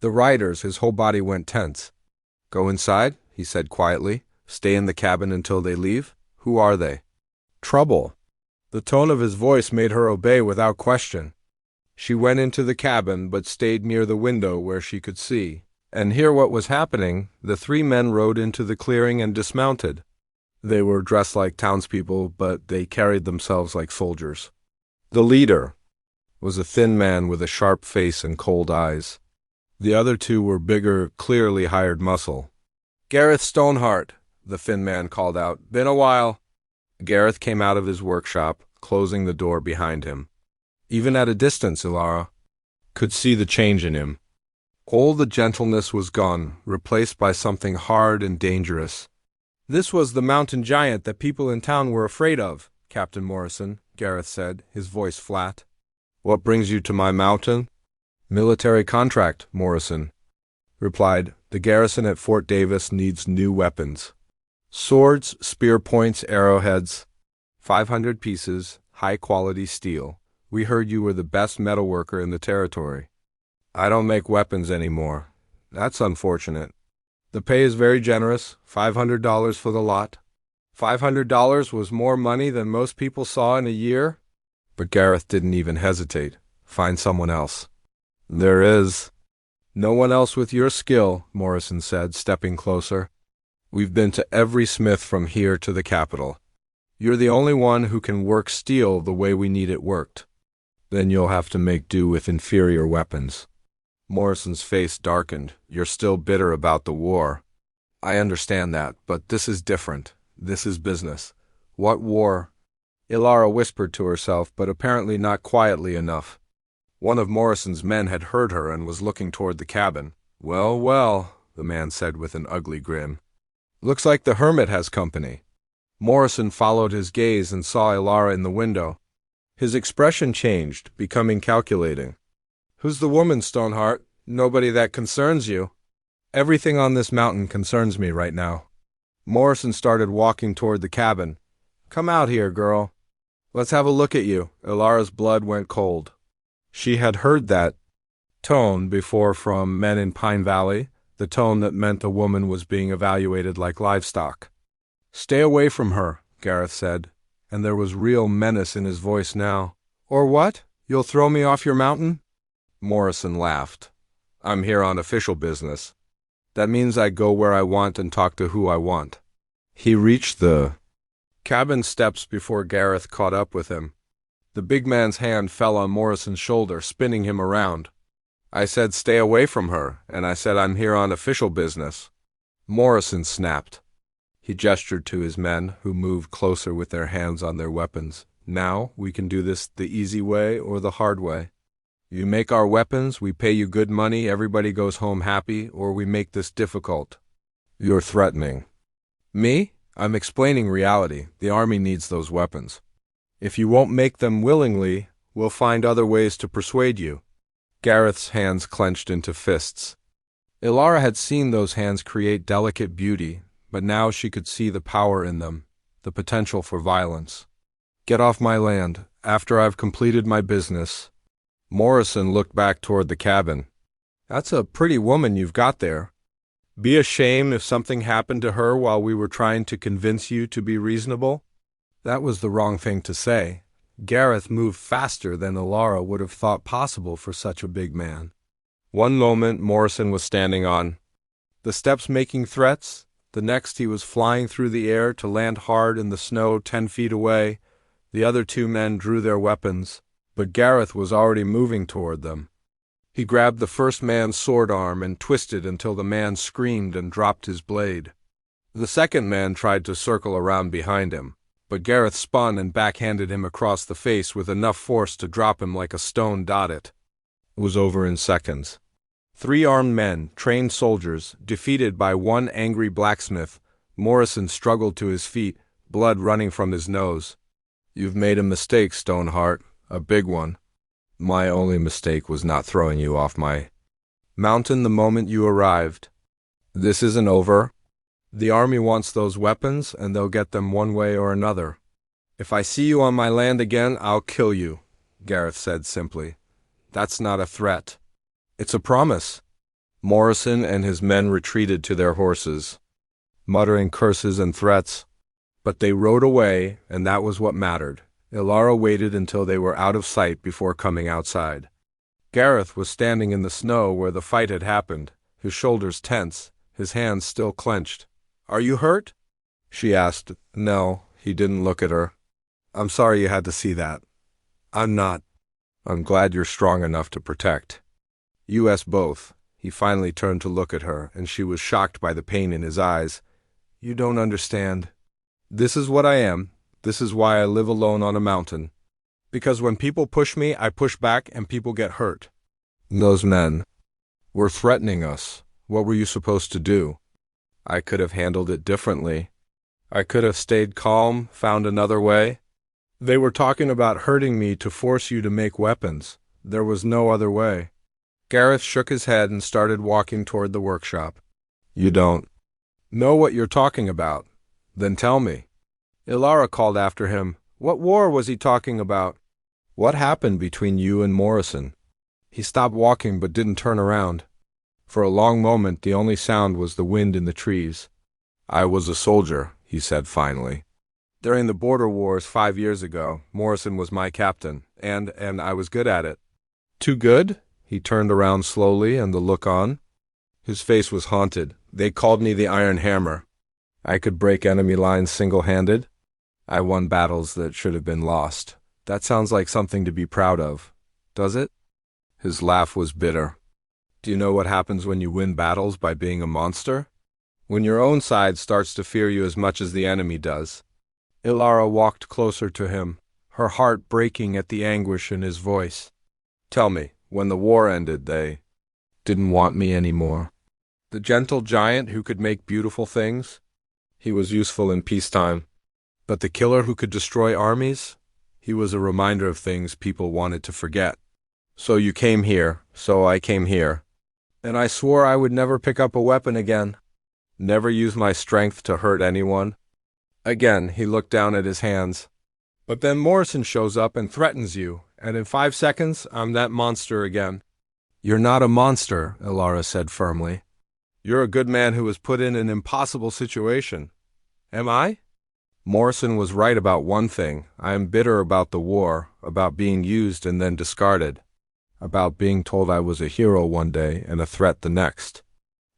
the riders, his whole body went tense. "Go inside," he said quietly. "Stay in the cabin until they leave." "Who are they?" "Trouble." The tone of his voice made her obey without question. She went into the cabin, but stayed near the window where she could see and hear what was happening. The 3 men rode into the clearing and dismounted. They were dressed like townspeople, but they carried themselves like soldiers. The leader was a thin man with a sharp face and cold eyes. The other 2 were bigger, clearly hired muscle. "Gareth Stoneheart," the thin man called out. "Been a while." Gareth came out of his workshop, closing the door behind him. Even at a distance, Ilara could see the change in him. All the gentleness was gone, replaced by something hard and dangerous. "This was the mountain giant that people in town were afraid of, Captain Morrison," Gareth said, his voice flat. "What brings you to my mountain?" "Military contract," Morrison replied. "The garrison at Fort Davis needs new weapons. Swords, spear points, arrowheads. 500 pieces, high-quality steel. We heard you were the best metalworker in the territory." "I don't make weapons anymore." "That's unfortunate." "The pay is very generous, $500 for the lot." $500 was more money than most people saw in a year. But Gareth didn't even hesitate. "Find someone else." "There is no one else with your skill," Morrison said, stepping closer. "We've been to every smith from here to the capital. You're the only one who can work steel the way we need it worked. Then you'll have to make do with inferior weapons." Morrison's face darkened. "You're still bitter about the war." "I understand that, but this is different. This is business." "What war?" Ilara whispered to herself, but apparently not quietly enough. One of Morrison's men had heard her and was looking toward the cabin. "Well, well," the man said with an ugly grin. "Looks like the hermit has company." Morrison followed his gaze and saw Ilara in the window. His expression changed, becoming calculating. "Who's the woman, Stoneheart? Nobody that concerns you." "Everything on this mountain concerns me right now." Morrison started walking toward the cabin. "Come out here, girl. Let's have a look at you." Ilara's blood went cold. She had heard that tone before from men in Pine Valley, the tone that meant a woman was being evaluated like livestock. "Stay away from her," Gareth said, and there was real menace in his voice now. "Or what? You'll throw me off your mountain?" Morrison laughed. "I'm here on official business. That means I go where I want and talk to who I want." He reached the cabin steps before Gareth caught up with him. The big man's hand fell on Morrison's shoulder, spinning him around. "I said stay away from her, and I said I'm here on official business." Morrison snapped. He gestured to his men, who moved closer with their hands on their weapons. "Now, we can do this the easy way or the hard way. You make our weapons, we pay you good money, everybody goes home happy, or we make this difficult." "You're threatening." "Me? I'm explaining reality. The army needs those weapons. If you won't make them willingly, we'll find other ways to persuade you." Gareth's hands clenched into fists. Ilara had seen those hands create delicate beauty, but now she could see the power in them, the potential for violence. "Get off my land, after I've completed my business." Morrison looked back toward the cabin. "That's a pretty woman you've got there. Be ashamed if something happened to her while we were trying to convince you to be reasonable." That was the wrong thing to say. Gareth moved faster than Ilara would have thought possible for such a big man. One moment Morrison was standing on the steps making threats. The next he was flying through the air to land hard in the snow 10 feet away. The other two men drew their weapons, but Gareth was already moving toward them. He grabbed the first man's sword arm and twisted until the man screamed and dropped his blade. The second man tried to circle around behind him, but Gareth spun and backhanded him across the face with enough force to drop him like a stone dotted. It was over in seconds. 3 armed men, trained soldiers, defeated by one angry blacksmith. Morrison struggled to his feet, blood running from his nose. "You've made a mistake, Stoneheart, a big one. My only mistake was not throwing you off my mountain the moment you arrived. This isn't over. The army wants those weapons, and they'll get them one way or another. If I see you on my land again, I'll kill you," Gareth said simply. "That's not a threat. It's a promise." Morrison and his men retreated to their horses, muttering curses and threats. But they rode away, and that was what mattered. Ilara waited until they were out of sight before coming outside. Gareth was standing in the snow where the fight had happened, his shoulders tense, his hands still clenched. "Are you hurt?" she asked. No, he didn't look at her. "I'm sorry you had to see that." "I'm not. I'm glad you're strong enough to protect." "You both." He finally turned to look at her, and she was shocked by the pain in his eyes. "You don't understand. This is what I am. This is why I live alone on a mountain. Because when people push me, I push back and people get hurt." "Those men were threatening us. What were you supposed to do?" "I could have handled it differently. I could have stayed calm, found another way. They were talking about hurting me to force you to make weapons. There was no other way." Gareth shook his head and started walking toward the workshop. "You don't know what you're talking about. Then tell me." Ilara called after him. "What war was he talking about? What happened between you and Morrison?" He stopped walking but didn't turn around. For a long moment the only sound was the wind in the trees. "I was a soldier," he said finally. "During the border wars 5 years ago, Morrison was my captain, and I was good at it." "Too good?" He turned around slowly, and the look on his face was haunted. "They called me the Iron Hammer. I could break enemy lines single-handed. I won battles that should have been lost. That sounds like something to be proud of, does it?" His laugh was bitter. "Do you know what happens when you win battles by being a monster? When your own side starts to fear you as much as the enemy does." Ilara walked closer to him, her heart breaking at the anguish in his voice. "Tell me, when the war ended, they didn't want me anymore. The gentle giant who could make beautiful things? He was useful in peacetime. But the killer who could destroy armies? He was a reminder of things people wanted to forget. So you came here, so I came here. And I swore I would never pick up a weapon again. Never use my strength to hurt anyone." Again, he looked down at his hands. "But then Morrison shows up and threatens you, and in 5 seconds, I'm that monster again." You're not a monster, Ilara said firmly. You're a good man who was put in an impossible situation. Am I? Morrison was right about one thing. I am bitter about the war, about being used and then discarded, about being told I was a hero one day and a threat the next.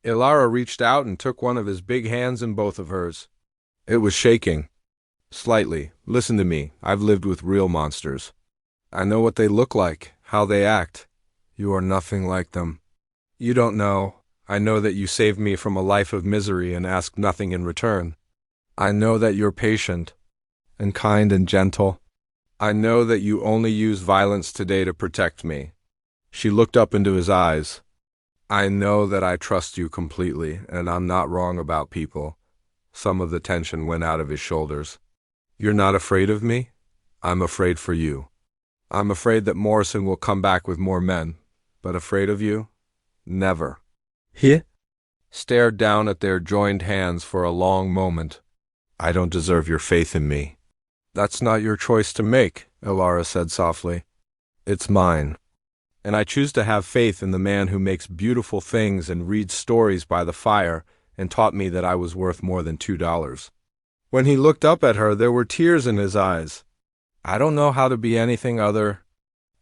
Ilara reached out and took one of his big hands in both of hers. It was shaking. Slightly. Listen to me. I've lived with real monsters. I know what they look like, how they act. You are nothing like them. You don't know. I know that you saved me from a life of misery and asked nothing in return. I know that you're patient and kind and gentle. I know that you only use violence today to protect me. She looked up into his eyes. I know that I trust you completely, and I'm not wrong about people. Some of the tension went out of his shoulders. You're not afraid of me? I'm afraid for you. I'm afraid that Morrison will come back with more men, but afraid of you? Never. He stared down at their joined hands for a long moment. I don't deserve your faith in me. That's not your choice to make, Ilara said softly. It's mine. And I choose to have faith in the man who makes beautiful things and reads stories by the fire and taught me that I was worth more than $2. When he looked up at her, there were tears in his eyes. I don't know how to be anything other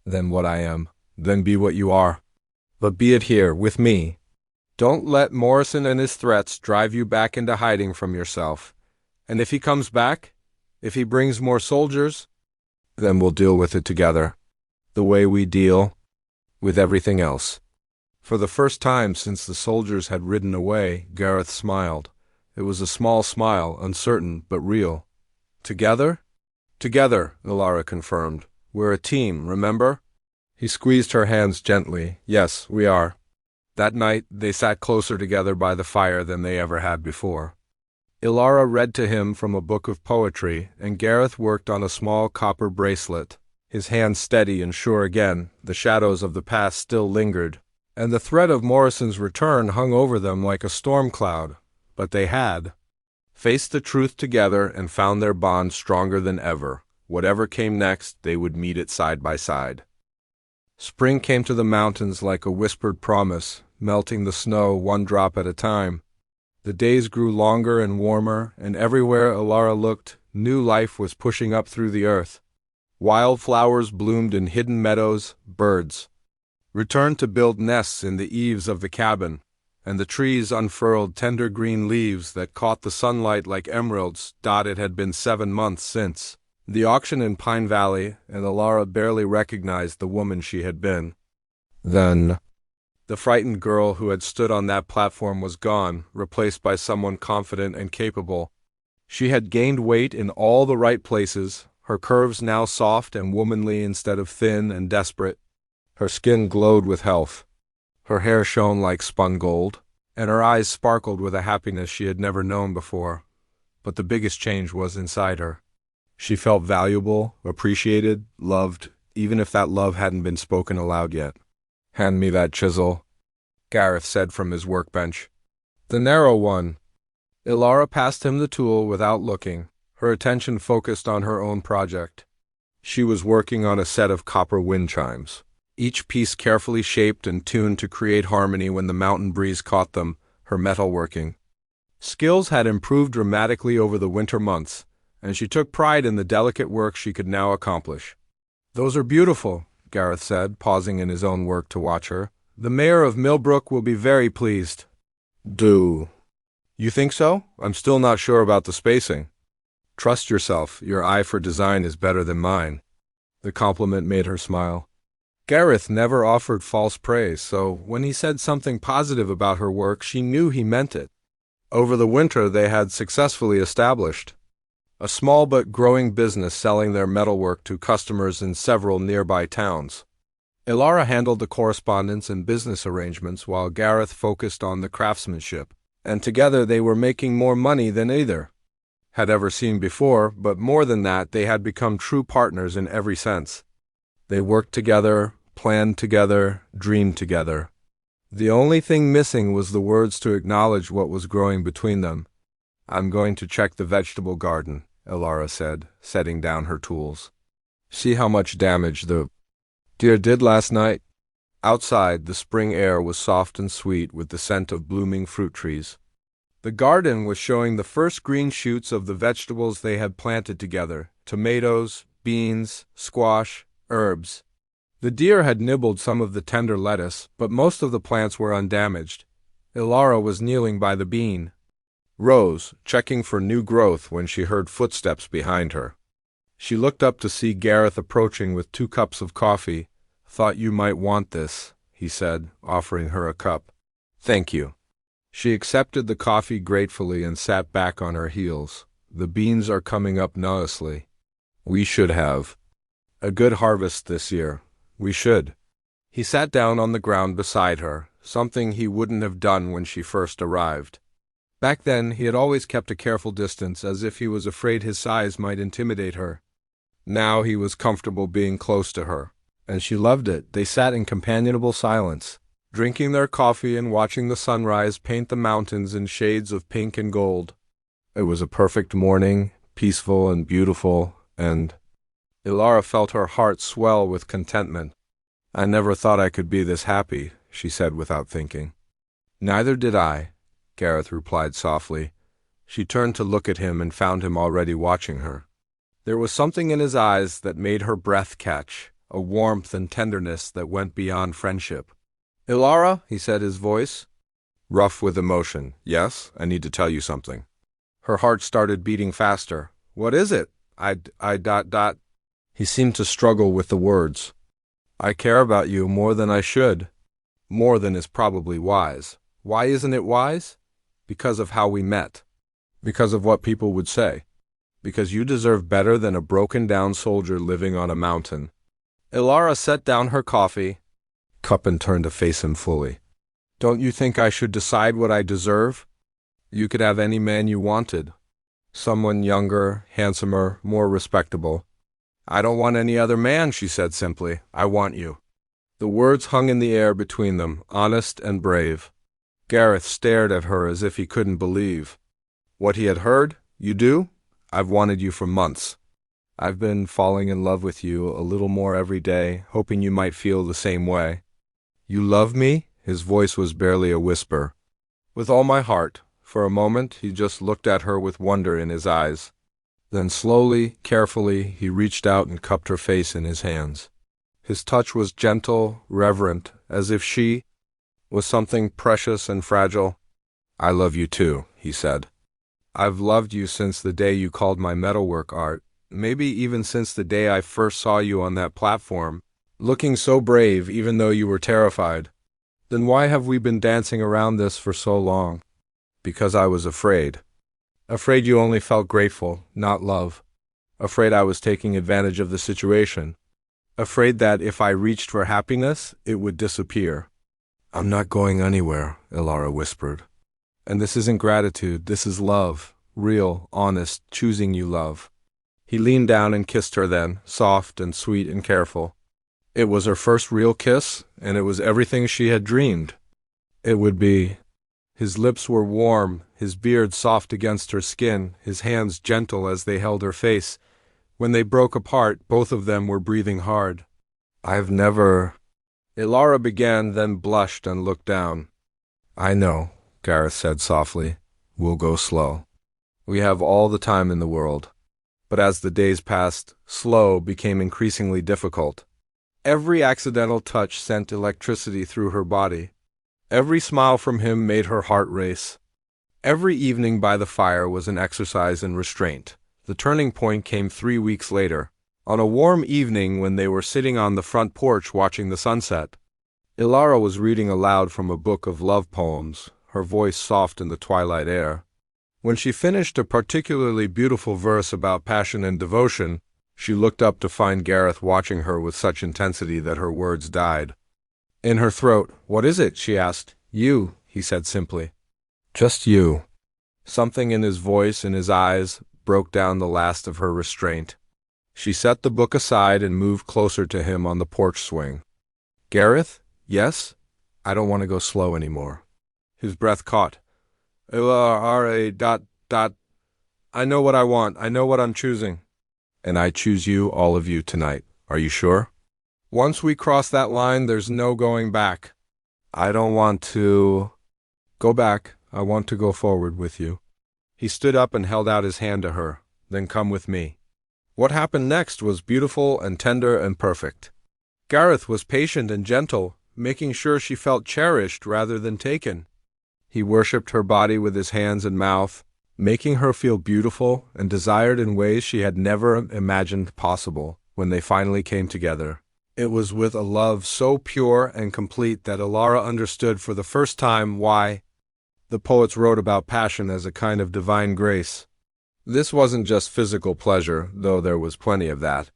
than what I am, than be what you are. But be it here, with me. Don't let Morrison and his threats drive you back into hiding from yourself. And if he comes back, if he brings more soldiers, then we'll deal with it together, the way we deal with everything else. For the first time since the soldiers had ridden away, Gareth smiled. It was a small smile, uncertain but real. Together? Together, Ilara confirmed. We're a team, remember? He squeezed her hands gently. Yes, we are. That night, they sat closer together by the fire than they ever had before. Ilara read to him from a book of poetry, and Gareth worked on a small copper bracelet. His hand steady and sure again, the shadows of the past still lingered, and the threat of Morrison's return hung over them like a storm cloud. But they had faced the truth together and found their bond stronger than ever. Whatever came next, they would meet it side by side. Spring came to the mountains like a whispered promise, melting the snow one drop at a time. The days grew longer and warmer, and everywhere Ilara looked, new life was pushing up through the earth. Wildflowers bloomed in hidden meadows, birds returned to build nests in the eaves of the cabin, and the trees unfurled tender green leaves that caught the sunlight like emeralds. It had been 7 months since the auction in Pine Valley, and Ilara barely recognized the woman she had been. Then the frightened girl who had stood on that platform was gone, replaced by someone confident and capable. She had gained weight in all the right places, her curves now soft and womanly instead of thin and desperate. Her skin glowed with health. Her hair shone like spun gold, and her eyes sparkled with a happiness she had never known before. But the biggest change was inside her. She felt valuable, appreciated, loved, even if that love hadn't been spoken aloud yet. Hand me that chisel, Gareth said from his workbench. The narrow one. Ilara passed him the tool without looking, her attention focused on her own project. She was working on a set of copper wind chimes, each piece carefully shaped and tuned to create harmony when the mountain breeze caught them, her metalworking skills had improved dramatically over the winter months, and she took pride in the delicate work she could now accomplish. Those are beautiful, Gareth said, pausing in his own work to watch her. The mayor of Millbrook will be very pleased. Do you think so? I'm still not sure about the spacing. Trust yourself. Your eye for design is better than mine. The compliment made her smile. Gareth never offered false praise, so when he said something positive about her work, she knew he meant it. Over the winter they had successfully established a small but growing business selling their metalwork to customers in several nearby towns. Ilara handled the correspondence and business arrangements while Gareth focused on the craftsmanship, and together they were making more money than either had ever seen before, but more than that, they had become true partners in every sense. They worked together, planned together, dreamed together. The only thing missing was the words to acknowledge what was growing between them. I'm going to check the vegetable garden, Ilara said, setting down her tools. See how much damage the deer did last night? Outside, the spring air was soft and sweet with the scent of blooming fruit trees. The garden was showing the first green shoots of the vegetables they had planted together: tomatoes, beans, squash, herbs. The deer had nibbled some of the tender lettuce, but most of the plants were undamaged. Ilara was kneeling by the bean rows, checking for new growth when she heard footsteps behind her. She looked up to see Gareth approaching with 2 cups of coffee. "Thought you might want this," he said, offering her a cup. "Thank you." She accepted the coffee gratefully and sat back on her heels. "The beans are coming up nicely. We should have a good harvest this year. We should." He sat down on the ground beside her, something he wouldn't have done when she first arrived. Back then, he had always kept a careful distance, as if he was afraid his size might intimidate her. Now he was comfortable being close to her, and she loved it. They sat in companionable silence, drinking their coffee and watching the sunrise paint the mountains in shades of pink and gold. It was a perfect morning, peaceful and beautiful, and Ilara felt her heart swell with contentment. "I never thought I could be this happy," she said without thinking. "Neither did I," Gareth replied softly. She turned to look at him and found him already watching her. There was something in his eyes that made her breath catch, a warmth and tenderness that went beyond friendship. "Ilara," he said, his voice rough with emotion. "Yes, I need to tell you something." Her heart started beating faster. "What is it?" I. He seemed to struggle with the words. "I care about you more than I should. More than is probably wise." "Why isn't it wise?" "Because of how we met. Because of what people would say. Because you deserve better than a broken-down soldier living on a mountain." Ilara set down her coffee cup and turned to face him fully. "Don't you think I should decide what I deserve? You could have any man you wanted. Someone younger, handsomer, more respectable." "I don't want any other man," she said simply. "I want you." The words hung in the air between them, honest and brave. Gareth stared at her as if he couldn't believe what he had heard. "You do? I've wanted you for months. I've been falling in love with you a little more every day, hoping you might feel the same way." "You love me?" His voice was barely a whisper. "With all my heart." For a moment, he just looked at her with wonder in his eyes. Then slowly, carefully, he reached out and cupped her face in his hands. His touch was gentle, reverent, as if she was something precious and fragile. "I love you too," he said. "I've loved you since the day you called my metalwork art, maybe even since the day I first saw you on that platform, looking so brave even though you were terrified. Then why have we been dancing around this for so long?" "Because I was afraid. Afraid you only felt grateful, not love. Afraid I was taking advantage of the situation. Afraid that if I reached for happiness, it would disappear." "I'm not going anywhere," Ilara whispered. "And this isn't gratitude, this is love. Real, honest, choosing you love." He leaned down and kissed her then, soft and sweet and careful. It was her first real kiss, and it was everything she had dreamed it would be. His lips were warm, his beard soft against her skin, his hands gentle as they held her face. When they broke apart, both of them were breathing hard. "I've never—" Ilara began, then blushed and looked down. "I know," Gareth said softly. "We'll go slow. We have all the time in the world." But as the days passed, slow became increasingly difficult. Every accidental touch sent electricity through her body. Every smile from him made her heart race. Every evening by the fire was an exercise in restraint. The turning point came 3 weeks later, on a warm evening when they were sitting on the front porch watching the sunset. Ilara was reading aloud from a book of love poems, her voice soft in the twilight air. When she finished a particularly beautiful verse about passion and devotion, she looked up to find Gareth watching her with such intensity that her words died in her throat. "What is it?" she asked. "You," he said simply. "Just you." Something in his voice and his eyes broke down the last of her restraint. She set the book aside and moved closer to him on the porch swing. "Gareth? Yes? I don't want to go slow anymore." His breath caught. I know what I want. I know what I'm choosing. And I choose you, all of you, tonight. Are you sure?" Once we cross that line, there's no going back. I don't want to go back. I want to go forward with you. He stood up and held out his hand to her. Then come with me. What happened next was beautiful and tender and perfect. Gareth was patient and gentle, making sure she felt cherished rather than taken. He worshipped her body with his hands and mouth, making her feel beautiful and desired in ways she had never imagined possible when they finally came together. It was with a love so pure and complete that Ilara understood for the first time why the poets wrote about passion as a kind of divine grace. This wasn't just physical pleasure, though there was plenty of that.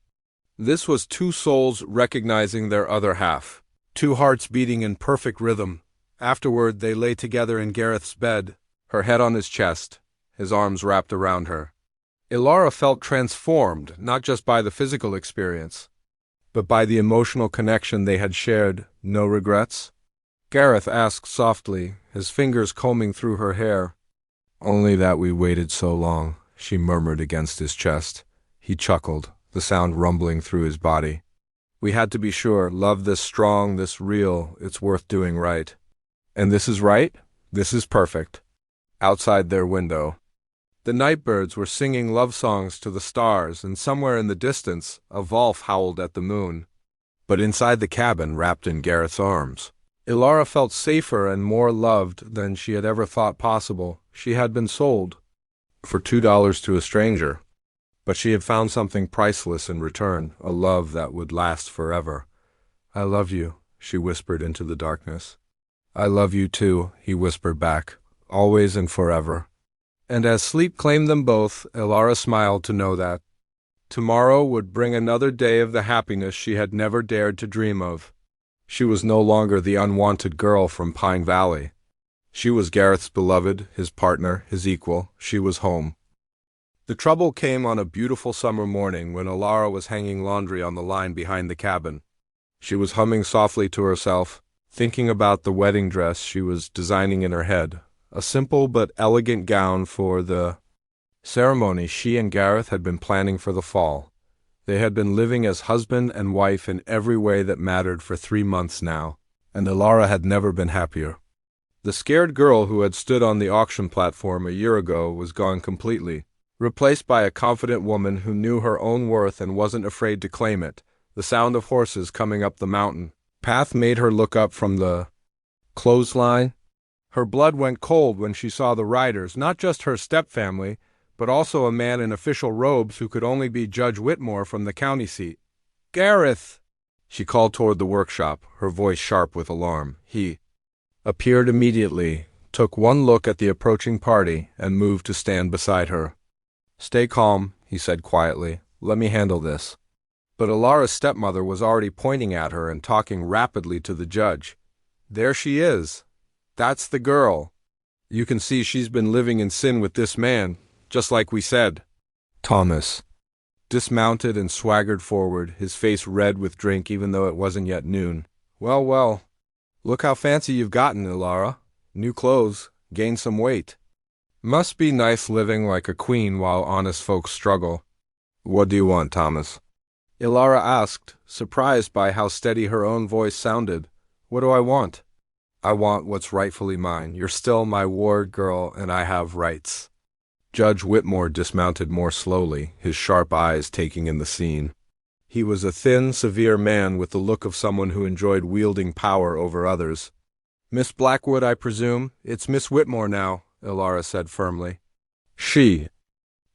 This was two souls recognizing their other half, two hearts beating in perfect rhythm. Afterward, they lay together in Gareth's bed, her head on his chest, his arms wrapped around her. Ilara felt transformed, not just by the physical experience, but by the emotional connection they had shared. No regrets? Gareth asked softly, his fingers combing through her hair. Only that we waited so long, she murmured against his chest. He chuckled, the sound rumbling through his body. We had to be sure, love this strong, this real, it's worth doing right. And this is right? This is perfect. Outside their window, the night birds were singing love songs to the stars, and somewhere in the distance, a wolf howled at the moon. But inside the cabin, wrapped in Gareth's arms, Ilara felt safer and more loved than she had ever thought possible. She had been sold for $2 to a stranger, but she had found something priceless in return, a love that would last forever. I love you, she whispered into the darkness. I love you too, he whispered back, always and forever. And as sleep claimed them both, Ilara smiled to know that tomorrow would bring another day of the happiness she had never dared to dream of. She was no longer the unwanted girl from Pine Valley. She was Gareth's beloved, his partner, his equal. She was home. The trouble came on a beautiful summer morning when Ilara was hanging laundry on the line behind the cabin. She was humming softly to herself, thinking about the wedding dress she was designing in her head. A simple but elegant gown for the ceremony she and Gareth had been planning for the fall. They had been living as husband and wife in every way that mattered for 3 months now, and Ilara had never been happier. The scared girl who had stood on the auction platform a year ago was gone completely, replaced by a confident woman who knew her own worth and wasn't afraid to claim it. The sound of horses coming up the mountain path made her look up from the clothesline. Her blood went cold when she saw the riders, not just her stepfamily, but also a man in official robes who could only be Judge Whitmore from the county seat. Gareth! She called toward the workshop, her voice sharp with alarm. He appeared immediately, took one look at the approaching party, and moved to stand beside her. Stay calm, he said quietly. Let me handle this. But Ilara's stepmother was already pointing at her and talking rapidly to the judge. There she is. That's the girl. You can see she's been living in sin with this man, just like we said. Thomas dismounted and swaggered forward, his face red with drink even though it wasn't yet noon. Well, well, look how fancy you've gotten, Ilara. New clothes, gained some weight. Must be nice living like a queen while honest folks struggle. What do you want, Thomas? Ilara asked, surprised by how steady her own voice sounded. What do I want? I want what's rightfully mine. You're still my ward girl, and I have rights. Judge Whitmore dismounted more slowly, his sharp eyes taking in the scene. He was a thin, severe man with the look of someone who enjoyed wielding power over others. Miss Blackwood, I presume? It's Miss Whitmore now, Ilara said firmly. She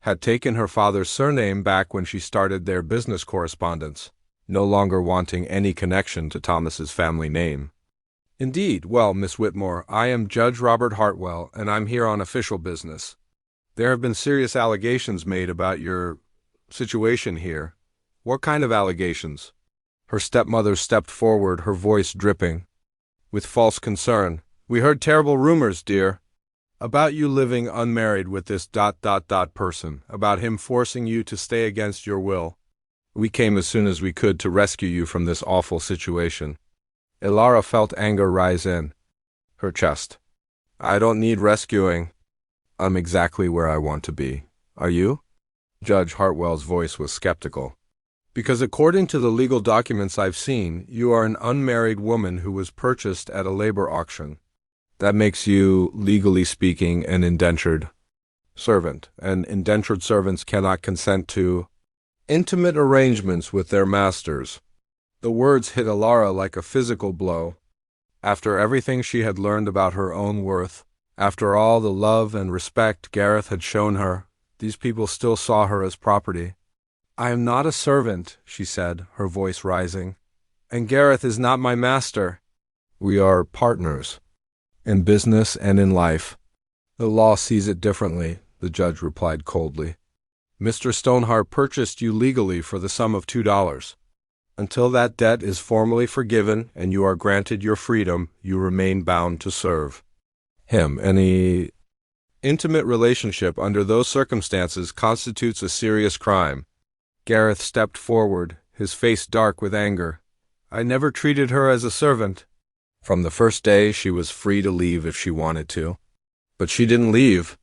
had taken her father's surname back when she started their business correspondence, no longer wanting any connection to Thomas's family name. Indeed. Well, Miss Whitmore, I am Judge Robert Hartwell, and I'm here on official business. There have been serious allegations made about your situation here. What kind of allegations? Her stepmother stepped forward, her voice dripping with false concern. We heard terrible rumors, dear, about you living unmarried with this ... person, about him forcing you to stay against your will. We came as soon as we could to rescue you from this awful situation. Ilara felt anger rise in her chest. I don't need rescuing. I'm exactly where I want to be. Are you? Judge Hartwell's voice was skeptical. Because according to the legal documents I've seen, you are an unmarried woman who was purchased at a labor auction. That makes you, legally speaking, an indentured servant, and indentured servants cannot consent to intimate arrangements with their masters. The words hit Alara like a physical blow. After everything she had learned about her own worth, after all the love and respect Gareth had shown her, these people still saw her as property. "I am not a servant," she said, her voice rising, "and Gareth is not my master. We are partners, in business and in life." "The law sees it differently," the judge replied coldly. "Mr. Stoneheart purchased you legally for the sum of $2. Until that debt is formally forgiven and you are granted your freedom, you remain bound to serve him. Any intimate relationship under those circumstances constitutes a serious crime." Gareth stepped forward, his face dark with anger. "I never treated her as a servant. From the first day, she was free to leave if she wanted to. But she didn't leave,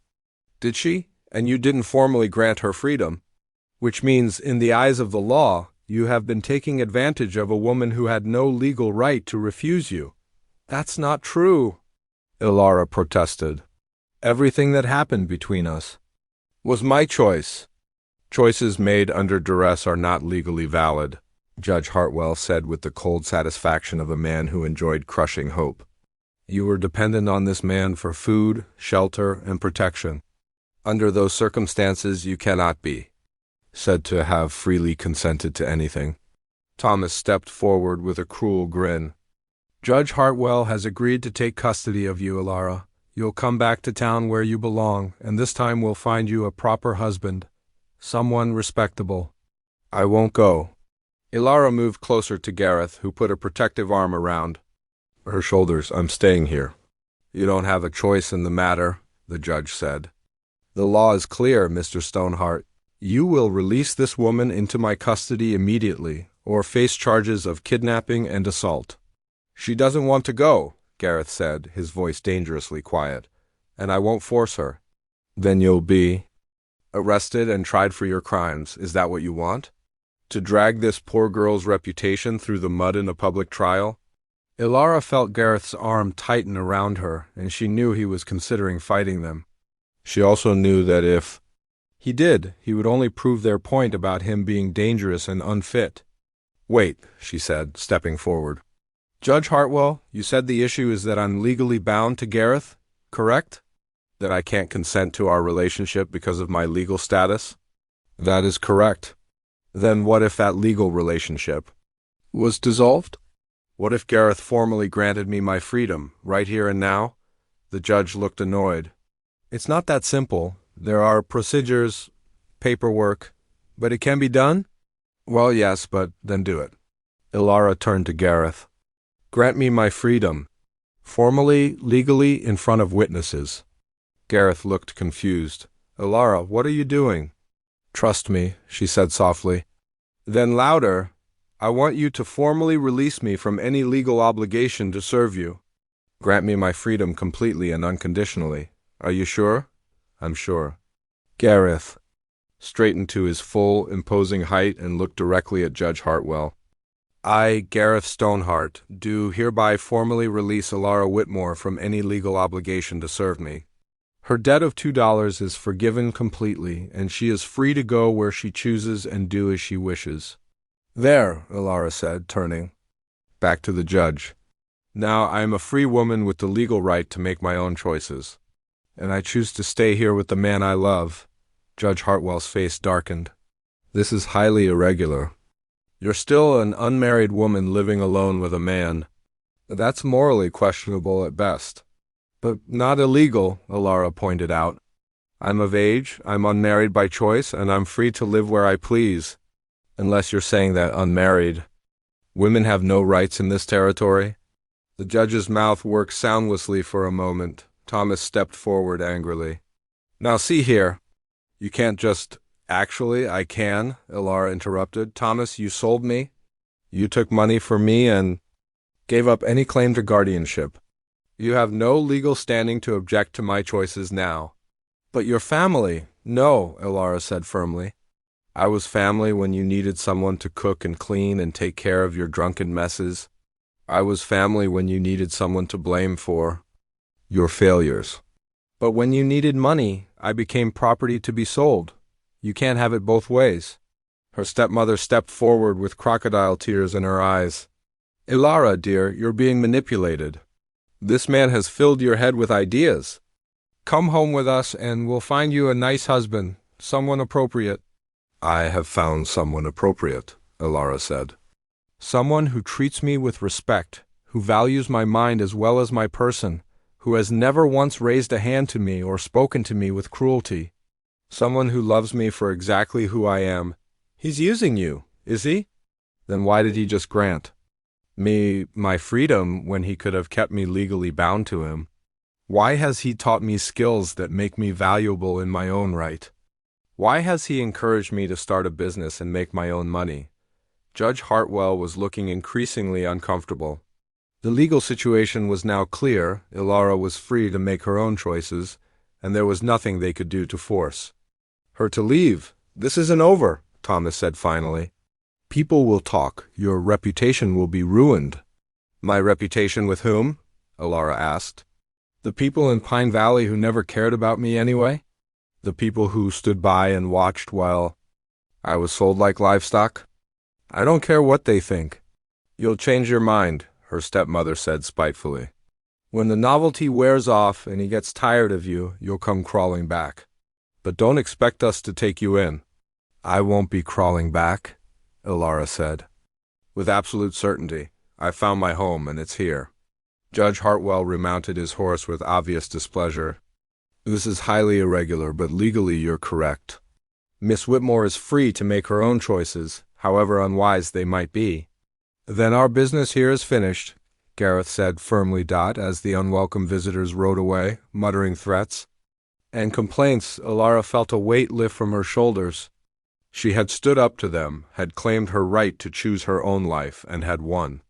did she? And you didn't formally grant her freedom. Which means, in the eyes of the law, you have been taking advantage of a woman who had no legal right to refuse you." "That's not true," Alara protested. "Everything that happened between us was my choice." "Choices made under duress are not legally valid," Judge Hartwell said with the cold satisfaction of a man who enjoyed crushing hope. "You were dependent on this man for food, shelter, and protection. Under those circumstances, you cannot be said to have freely consented to anything." Thomas stepped forward with a cruel grin. "Judge Hartwell has agreed to take custody of you, Alara. You'll come back to town where you belong, and this time we'll find you a proper husband. Someone respectable." "I won't go." Alara moved closer to Gareth, who put a protective arm around her shoulders. "I'm staying here." "You don't have a choice in the matter," the judge said. "The law is clear, Mr. Stoneheart. You will release this woman into my custody immediately, or face charges of kidnapping and assault." "She doesn't want to go," Gareth said, his voice dangerously quiet, "and I won't force her." "Then you'll be arrested and tried for your crimes. Is that what you want? To drag this poor girl's reputation through the mud in a public trial?" Alara felt Gareth's arm tighten around her, and she knew he was considering fighting them. She also knew that if he did, he would only prove their point about him being dangerous and unfit. "Wait," she said, stepping forward. "Judge Hartwell, you said the issue is that I'm legally bound to Gareth, correct? That I can't consent to our relationship because of my legal status?" "That is correct." "Then what if that legal relationship was dissolved? What if Gareth formally granted me my freedom, right here and now?" The judge looked annoyed. "It's not that simple. There are procedures, paperwork, but it can be done?" "Well, yes, but then do it." Alara turned to Gareth. "Grant me my freedom, formally, legally, in front of witnesses." Gareth looked confused. "Alara, what are you doing?" "Trust me," she said softly. "Then louder. I want you to formally release me from any legal obligation to serve you. Grant me my freedom completely and unconditionally. Are you sure?" "I'm sure." Gareth straightened to his full, imposing height and looked directly at Judge Hartwell. "I, Gareth Stoneheart, do hereby formally release Alara Whitmore from any legal obligation to serve me. Her debt of $2 is forgiven completely, and she is free to go where she chooses and do as she wishes." "There," Alara said, turning back to the judge. "Now I am a free woman with the legal right to make my own choices. And I choose to stay here with the man I love." Judge Hartwell's face darkened. "This is highly irregular. You're still an unmarried woman living alone with a man. That's morally questionable at best." "But not illegal," Alara pointed out. "I'm of age, I'm unmarried by choice, and I'm free to live where I please." "Unless you're saying that unmarried women have no rights in this territory?" The judge's mouth worked soundlessly for a moment. Thomas stepped forward angrily. "Now see here. You can't just—" "Actually, I can," Alara interrupted. "Thomas, you sold me. You took money from me and gave up any claim to guardianship. You have no legal standing to object to my choices now." "But your family—" "No," Alara said firmly. I was family when you needed someone to cook and clean and take care of your drunken messes. I was family when you needed someone to blame for your failures. But when you needed money, I became property to be sold. You can't have it both ways. Her stepmother stepped forward with crocodile tears in her eyes. Ilara, dear, you're being manipulated. This man has filled your head with ideas. Come home with us and we'll find you a nice husband, someone appropriate. I have found someone appropriate, Ilara said. Someone who treats me with respect, who values my mind as well as my person, who has never once raised a hand to me or spoken to me with cruelty. Someone who loves me for exactly who I am. He's using you, is he? Then why did he just grant me my freedom when he could have kept me legally bound to him? Why has he taught me skills that make me valuable in my own right? Why has he encouraged me to start a business and make my own money? Judge Hartwell was looking increasingly uncomfortable. The legal situation was now clear. Ilara was free to make her own choices, and there was nothing they could do to force her to leave. This isn't over, Thomas said finally. People will talk. Your reputation will be ruined. My reputation with whom? Ilara asked. The people in Pine Valley who never cared about me anyway? The people who stood by and watched while I was sold like livestock? I don't care what they think. You'll change your mind, her stepmother said spitefully. When the novelty wears off and he gets tired of you, you'll come crawling back. But don't expect us to take you in. I won't be crawling back, Ilara said. With absolute certainty, I found my home and it's here. Judge Hartwell remounted his horse with obvious displeasure. This is highly irregular, but legally you're correct. Miss Whitmore is free to make her own choices, however unwise they might be. Then our business here is finished, Gareth said firmly, as the unwelcome visitors rode away, muttering threats and complaints. Ilara felt a weight lift from her shoulders. She had stood up to them, had claimed her right to choose her own life, and had won.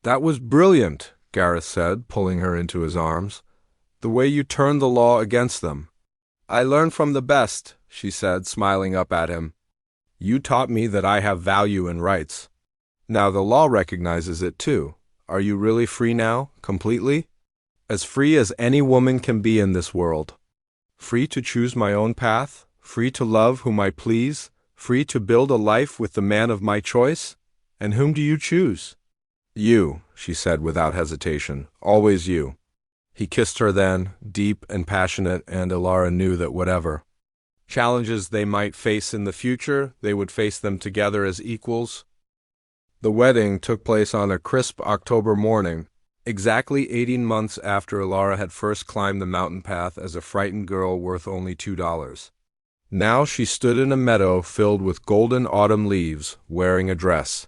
That was brilliant, Gareth said, pulling her into his arms. The way you turned the law against them. I learned from the best, she said, smiling up at him. You taught me that I have value and rights. Now the law recognizes it too. Are you really free now, completely? As free as any woman can be in this world. Free to choose my own path, free to love whom I please, free to build a life with the man of my choice? And whom do you choose? You, she said without hesitation, always you. He kissed her then, deep and passionate, and Ilara knew that whatever challenges they might face in the future, they would face them together as equals. The wedding took place on a crisp October morning, exactly 18 months after Ilara had first climbed the mountain path as a frightened girl worth only $2. Now she stood in a meadow filled with golden autumn leaves, wearing a dress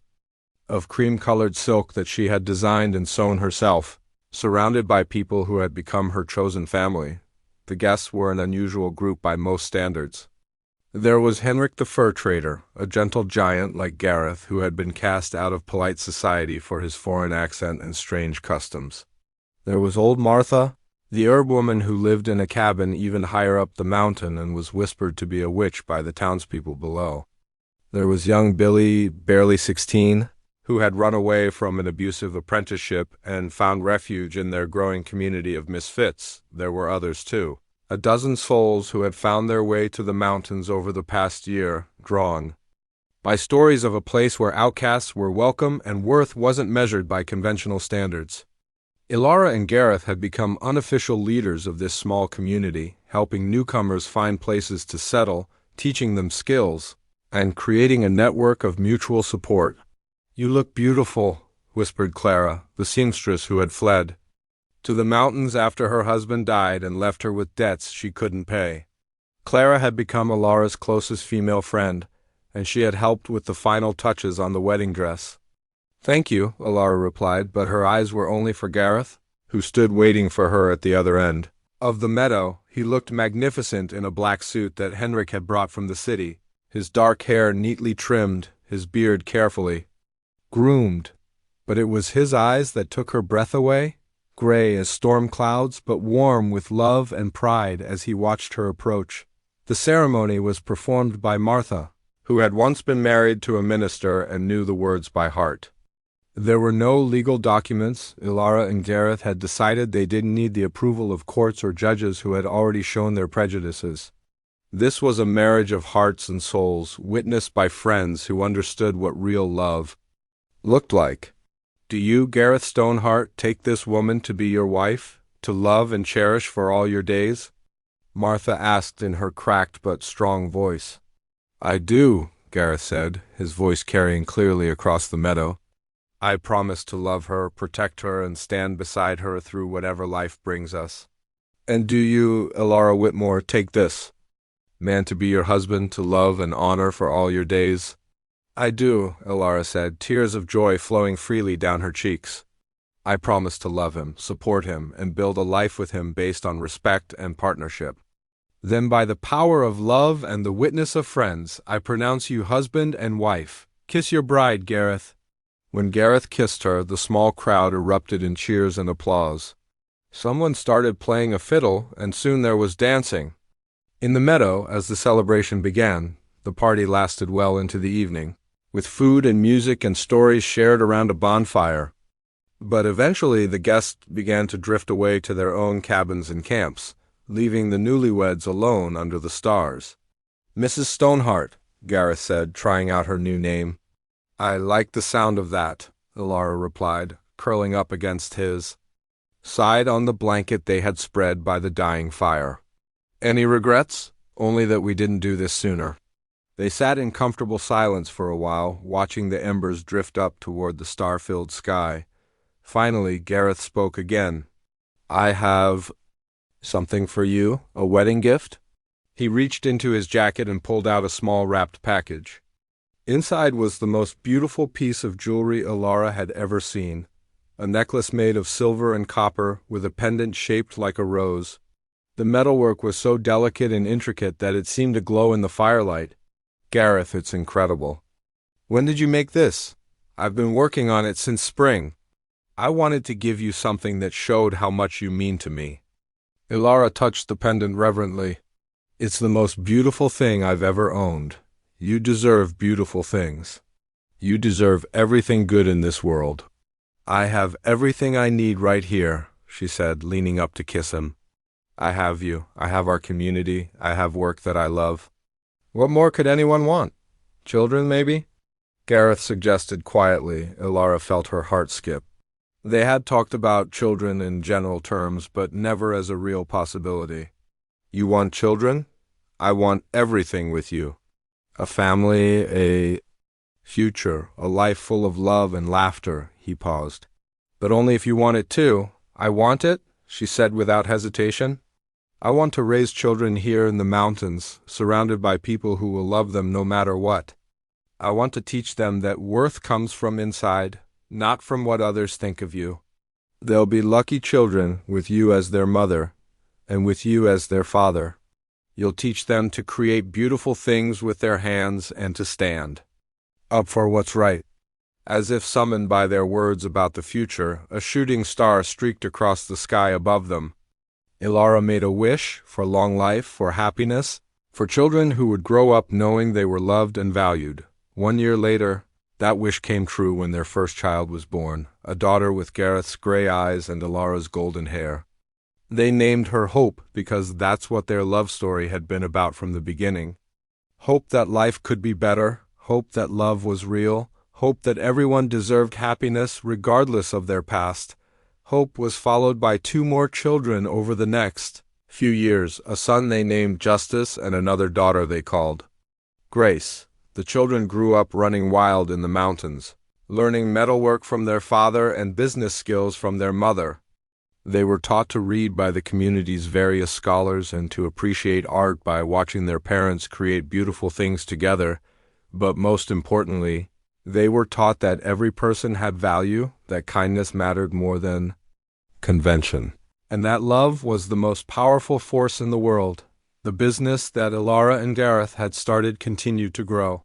of cream-colored silk that she had designed and sewn herself, surrounded by people who had become her chosen family. The guests were an unusual group by most standards. There was Henrik the fur trader, a gentle giant like Gareth who had been cast out of polite society for his foreign accent and strange customs. There was old Martha, the herb woman who lived in a cabin even higher up the mountain and was whispered to be a witch by the townspeople below. There was young Billy, barely 16, who had run away from an abusive apprenticeship and found refuge in their growing community of misfits. There were others too. A dozen souls who had found their way to the mountains over the past year, drawn by stories of a place where outcasts were welcome and worth wasn't measured by conventional standards. Ilara and Gareth had become unofficial leaders of this small community, helping newcomers find places to settle, teaching them skills, and creating a network of mutual support. You look beautiful, whispered Clara, the seamstress who had fled to the mountains after her husband died and left her with debts she couldn't pay. Clara had become Ilara's closest female friend, and she had helped with the final touches on the wedding dress. Thank you, Ilara replied, but her eyes were only for Gareth, who stood waiting for her at the other end of the meadow. He looked magnificent in a black suit that Henrik had brought from the city, his dark hair neatly trimmed, his beard carefully groomed. But it was his eyes that took her breath away, gray as storm clouds, but warm with love and pride as he watched her approach. The ceremony was performed by Martha, who had once been married to a minister and knew the words by heart. There were no legal documents. Ilara and Gareth had decided they didn't need the approval of courts or judges who had already shown their prejudices. This was a marriage of hearts and souls, witnessed by friends who understood what real love looked like. Do you, Gareth Stoneheart, take this woman to be your wife, to love and cherish for all your days? Martha asked in her cracked but strong voice. I do, Gareth said, his voice carrying clearly across the meadow. I promise to love her, protect her, and stand beside her through whatever life brings us. And do you, Ilara Whitmore, take this man to be your husband, to love and honor for all your days? I do, Ilara said, tears of joy flowing freely down her cheeks. I promise to love him, support him, and build a life with him based on respect and partnership. Then by the power of love and the witness of friends, I pronounce you husband and wife. Kiss your bride, Gareth. When Gareth kissed her, the small crowd erupted in cheers and applause. Someone started playing a fiddle, and soon there was dancing. In the meadow, as the celebration began, the party lasted well into the evening, with food and music and stories shared around a bonfire. But eventually the guests began to drift away to their own cabins and camps, leaving the newlyweds alone under the stars. Mrs. Stoneheart, Gareth said, trying out her new name. I like the sound of that, Ilara replied, curling up against his side on the blanket they had spread by the dying fire. Any regrets? Only that we didn't do this sooner. They sat in comfortable silence for a while, watching the embers drift up toward the star-filled sky. Finally, Gareth spoke again. I have something for you, a wedding gift? He reached into his jacket and pulled out a small wrapped package. Inside was the most beautiful piece of jewelry Ilara had ever seen, a necklace made of silver and copper with a pendant shaped like a rose. The metalwork was so delicate and intricate that it seemed to glow in the firelight. Gareth, it's incredible. When did you make this? I've been working on it since spring. I wanted to give you something that showed how much you mean to me. Ilara touched the pendant reverently. It's the most beautiful thing I've ever owned. You deserve beautiful things. You deserve everything good in this world. I have everything I need right here, she said, leaning up to kiss him. I have you. I have our community. I have work that I love. What more could anyone want? Children, maybe? Gareth suggested quietly. Ilara felt her heart skip. They had talked about children in general terms, but never as a real possibility. You want children? I want everything with you. A family, a future, a life full of love and laughter, he paused. But only if you want it too. I want it, she said without hesitation. I want to raise children here in the mountains, surrounded by people who will love them no matter what. I want to teach them that worth comes from inside, not from what others think of you. They'll be lucky children with you as their mother, and with you as their father. You'll teach them to create beautiful things with their hands and to stand up for what's right. As if summoned by their words about the future, a shooting star streaked across the sky above them. Ilara made a wish for long life, for happiness, for children who would grow up knowing they were loved and valued. 1 year later, that wish came true when their first child was born, a daughter with Gareth's gray eyes and Ilara's golden hair. They named her Hope because that's what their love story had been about from the beginning. Hope that life could be better, hope that love was real, hope that everyone deserved happiness regardless of their past. Hope was followed by 2 more children over the next few years, a son they named Justice and another daughter they called Grace. The children grew up running wild in the mountains, learning metalwork from their father and business skills from their mother. They were taught to read by the community's various scholars and to appreciate art by watching their parents create beautiful things together, but most importantly, they were taught that every person had value, that kindness mattered more than convention, and that love was the most powerful force in the world. The business that Ilara and Gareth had started continued to grow.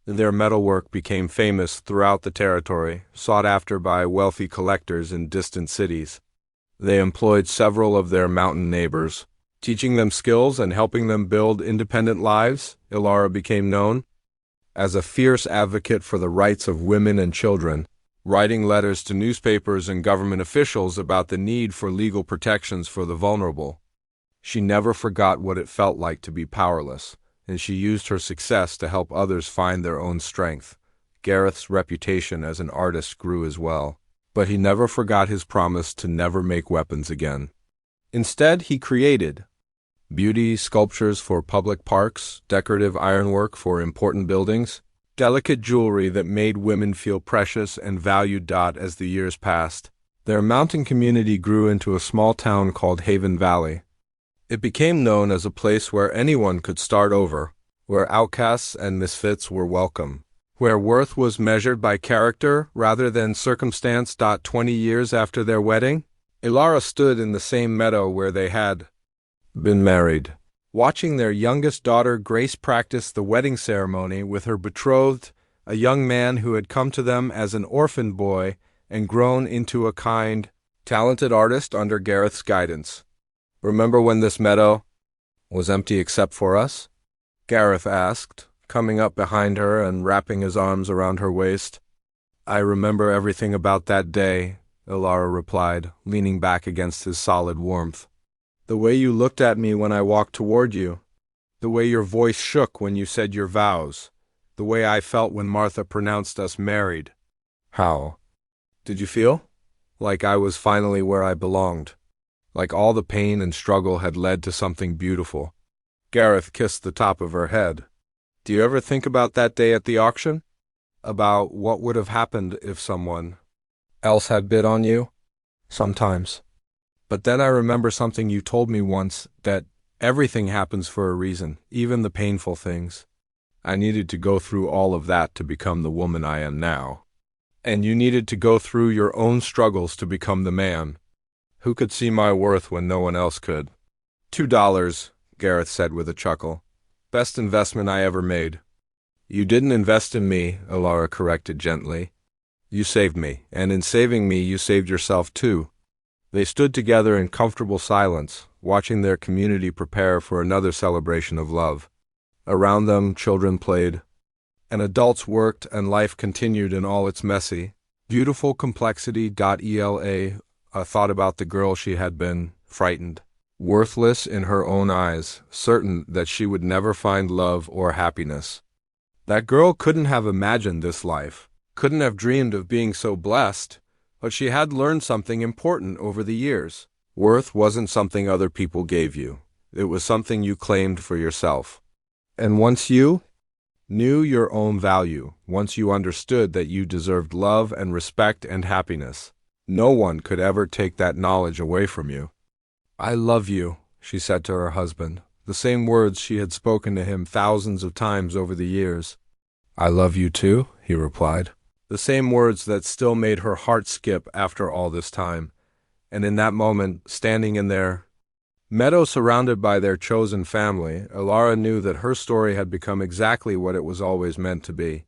Their metalwork became famous throughout the territory, sought after by wealthy collectors in distant cities. They employed several of their mountain neighbors, teaching them skills and helping them build independent lives. Ilara became known as a fierce advocate for the rights of women and children, writing letters to newspapers and government officials about the need for legal protections for the vulnerable. She never forgot what it felt like to be powerless, and she used her success to help others find their own strength. Gareth's reputation as an artist grew as well, but he never forgot his promise to never make weapons again. Instead, he created beauty sculptures for public parks, decorative ironwork for important buildings, delicate jewelry that made women feel precious and valued. As the years passed, their mountain community grew into a small town called Haven Valley. It became known as a place where anyone could start over, where outcasts and misfits were welcome, where worth was measured by character rather than circumstance. 20 years after their wedding, Ilara stood in the same meadow where they had been married, watching their youngest daughter Grace practice the wedding ceremony with her betrothed, a young man who had come to them as an orphan boy and grown into a kind, talented artist under Gareth's guidance. "Remember when this meadow was empty except for us?" Gareth asked, coming up behind her and wrapping his arms around her waist. "I remember everything about that day," Ilara replied, leaning back against his solid warmth. "The way you looked at me when I walked toward you, the way your voice shook when you said your vows, the way I felt when Martha pronounced us married." "How did you feel?" "Like I was finally where I belonged. Like all the pain and struggle had led to something beautiful." Gareth kissed the top of her head. "Do you ever think about that day at the auction? About what would have happened if someone else had bid on you?" "Sometimes. But then I remember something you told me once, that everything happens for a reason, even the painful things. I needed to go through all of that to become the woman I am now. And you needed to go through your own struggles to become the man who could see my worth when no one else could." $2, Gareth said with a chuckle. "Best investment I ever made." "You didn't invest in me," Ilara corrected gently. "You saved me, and in saving me you saved yourself too." They stood together in comfortable silence, watching their community prepare for another celebration of love. Around them, children played, and adults worked, and life continued in all its messy, beautiful complexity. Ela thought about the girl she had been, frightened, worthless in her own eyes, certain that she would never find love or happiness. That girl couldn't have imagined this life, couldn't have dreamed of being so blessed, but she had learned something important over the years. Worth wasn't something other people gave you. It was something you claimed for yourself. And once you knew your own value, once you understood that you deserved love and respect and happiness, no one could ever take that knowledge away from you. "I love you," she said to her husband, the same words she had spoken to him thousands of times over the years. "I love you too," he replied. The same words that still made her heart skip after all this time. And in that moment, standing in their meadow surrounded by their chosen family, Ilara knew that her story had become exactly what it was always meant to be.